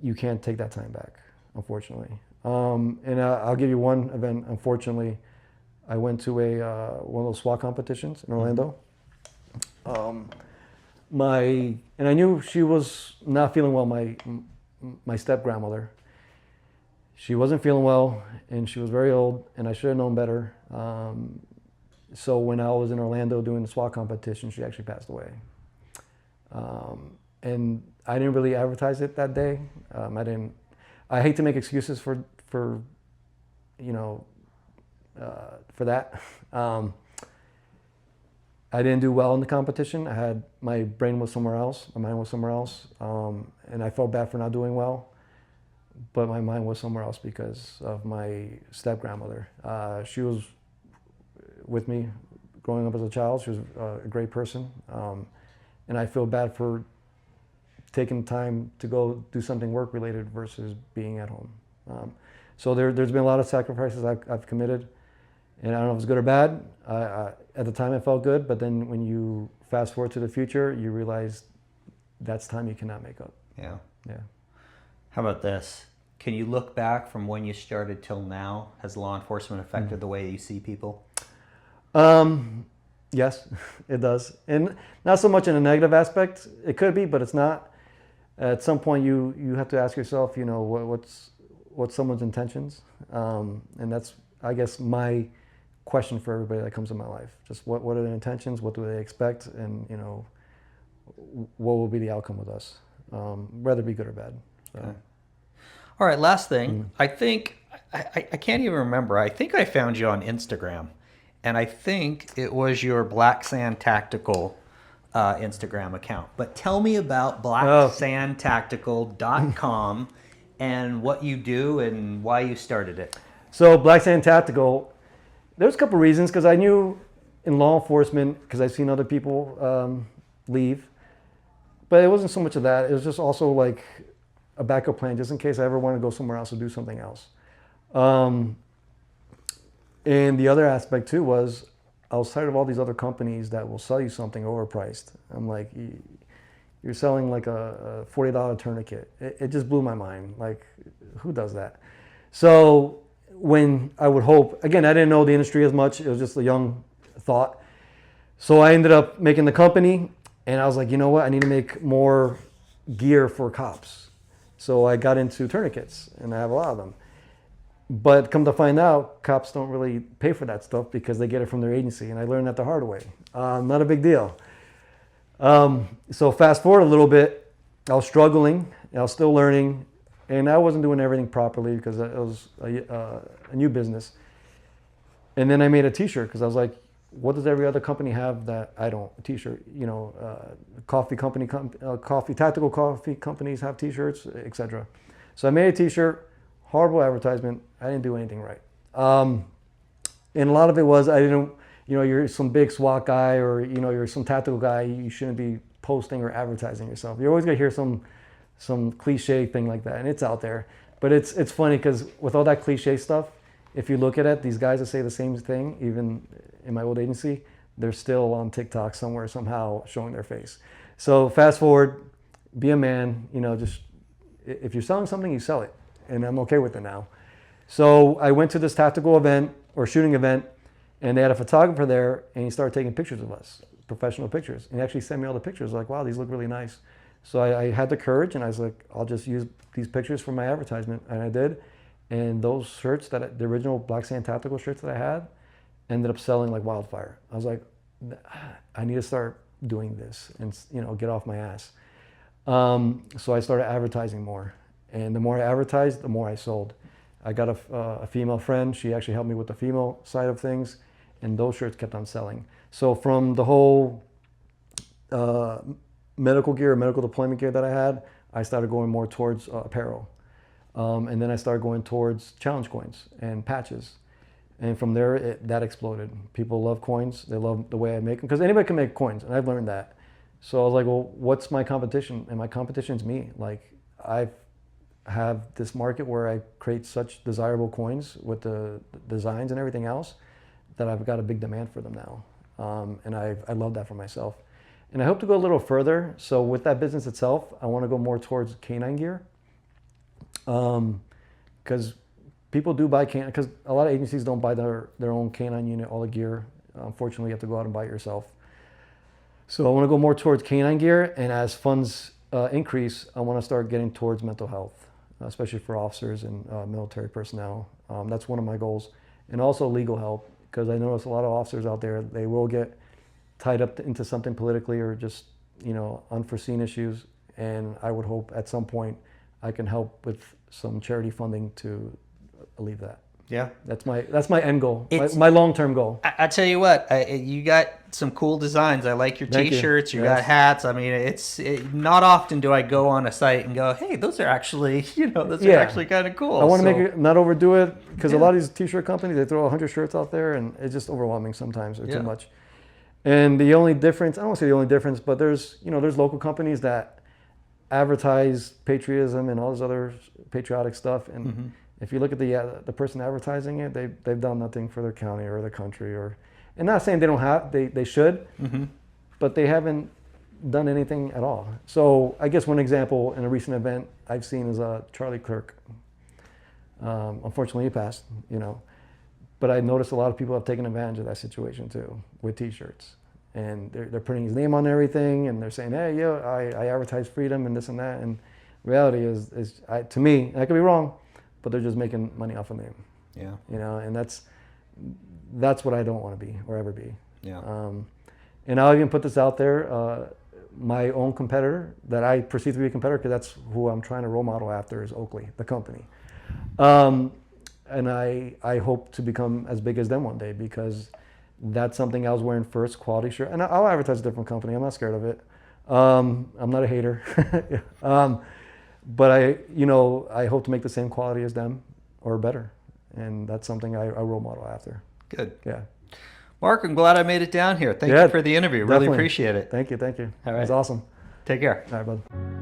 you can't take that time back, unfortunately. And I'll give you one event. Unfortunately, I went to one of those SWAT competitions in Orlando. And I knew she was not feeling well. My step grandmother, she wasn't feeling well, and she was very old, and I should have known better. So when I was in Orlando doing the SWAT competition, she actually passed away. And I didn't really advertise it that day. I hate to make excuses for that. I didn't do well in the competition. My brain was somewhere else. My mind was somewhere else. And I felt bad for not doing well. But my mind was somewhere else because of my step-grandmother. She was with me growing up as a child. She was a great person. And I feel bad for taking time to go do something work-related versus being at home. So there's been a lot of sacrifices I've committed. And I don't know if it's good or bad. At the time, it felt good. But then when you fast forward to the future, you realize that's time you cannot make up. Yeah. Yeah. How about this? Can you look back from when you started till now? Has law enforcement affected the way you see people? Yes, it does. And not so much in a negative aspect. It could be, but it's not. At some point, you have to ask yourself, you know, what's someone's intentions? And that's, I guess, my question for everybody that comes in my life. Just what are their intentions? What do they expect? And, you know, what will be the outcome with us? Whether it be good or bad. So. Okay. All right, last thing. I think, I can't even remember. I think I found you on Instagram. And I think it was your Black Sand Tactical Instagram account. But tell me about blacksandtactical.com and what you do and why you started it. So Black Sand Tactical, there's a couple reasons, because I knew in law enforcement, because I've seen other people leave, but it wasn't so much of that. It was just also like a backup plan, just in case I ever want to go somewhere else or do something else. And the other aspect too was, I was tired of all these other companies that will sell you something overpriced. I'm like, you're selling like a $40 tourniquet. It just blew my mind. Like, who does that? So when I would hope, again, I didn't know the industry as much. It was just a young thought. So I ended up making the company, and I was like, you know what? I need to make more gear for cops. So I got into tourniquets, and I have a lot of them. But come to find out, cops don't really pay for that stuff because they get it from their agency, and I learned that the hard way. Not a big deal. So fast forward a little bit, I was struggling, I was still learning, and I wasn't doing everything properly because it was a new business. And then I made a t-shirt because I was like, what does every other company have that I don't? A t-shirt, tactical coffee companies have t-shirts, etc. So I made a t-shirt, horrible advertisement, I didn't do anything right. And a lot of it was, I didn't, you're some big SWAT guy, or, you're some tactical guy, you shouldn't be posting or advertising yourself. You're always gonna hear some cliche thing like that, and it's out there. But it's funny because with all that cliche stuff, if you look at it, these guys that say the same thing, even in my old agency, they're still on TikTok somewhere, somehow showing their face. So fast forward, be a man, just, if you're selling something, you sell it. And I'm okay with it now. So I went to this tactical event or shooting event, and they had a photographer there, and he started taking pictures of us, professional pictures. And he actually sent me all the pictures, like, wow, these look really nice. So I had the courage, and I was like, I'll just use these pictures for my advertisement. And I did. And those shirts, the original Black Sand Tactical shirts that I had, ended up selling like wildfire. I was like, I need to start doing this and, get off my ass. So I started advertising more. And the more I advertised, the more I sold. I got a female friend. She actually helped me with the female side of things, and those shirts kept on selling. So from the whole medical gear, medical deployment gear that I had, I started going more towards apparel. And then I started going towards challenge coins and patches. And from there, that exploded. People love coins. They love the way I make them, because anybody can make coins, and I've learned that. So I was like, well, what's my competition? And my competition is me. Like, I have this market where I create such desirable coins with the designs and everything else that I've got a big demand for them now. And I love that for myself. And I hope to go a little further. So with that business itself, I want to go more towards canine gear. Because people do buy canine, because a lot of agencies don't buy their own canine unit, all the gear. Unfortunately, you have to go out and buy it yourself. So I want to go more towards canine gear, and as funds increase, I want to start getting towards mental health, especially for officers and military personnel. That's one of my goals. And also legal help, because I notice a lot of officers out there, they will get tied up into something politically or just, unforeseen issues. And I would hope at some point I can help with some charity funding to alleviate that. Yeah, that's my end goal, my long-term goal. I tell you what, you got some cool designs. I like your t-shirts. You got hats. I mean, not often do I go on a site and go, hey, those are actually, are actually kind of cool. I want to make it, not overdo it, because a lot of these t-shirt companies, they throw 100 shirts out there, and it's just overwhelming sometimes, or too much. And the only difference, I don't want to say the only difference, but there's local companies that advertise patriotism and all this other patriotic stuff, and if you look at the person advertising it, they've done nothing for their county or their country, and not saying they don't have, they should, but they haven't done anything at all. So I guess one example in a recent event I've seen is Charlie Clerk. Unfortunately, he passed, but I noticed a lot of people have taken advantage of that situation too, with t-shirts. And they're putting his name on everything, and they're saying, hey, I advertise freedom and this and that. And reality is to me, I could be wrong, but they're just making money off of name. Yeah. And that's what I don't want to be or ever be. Yeah. And I'll even put this out there. My own competitor that I perceive to be a competitor, because that's who I'm trying to role model after, is Oakley, the company. And I hope to become as big as them one day, because that's something I was wearing first, quality shirt. And I'll advertise a different company. I'm not scared of it. I'm not a hater. But I hope to make the same quality as them or better. And that's something I role model after. Good. Yeah. Mark, I'm glad I made it down here. Thank you for the interview. Really definitely. appreciate it. Thank you. All right. It was awesome. Take care. All right, bud.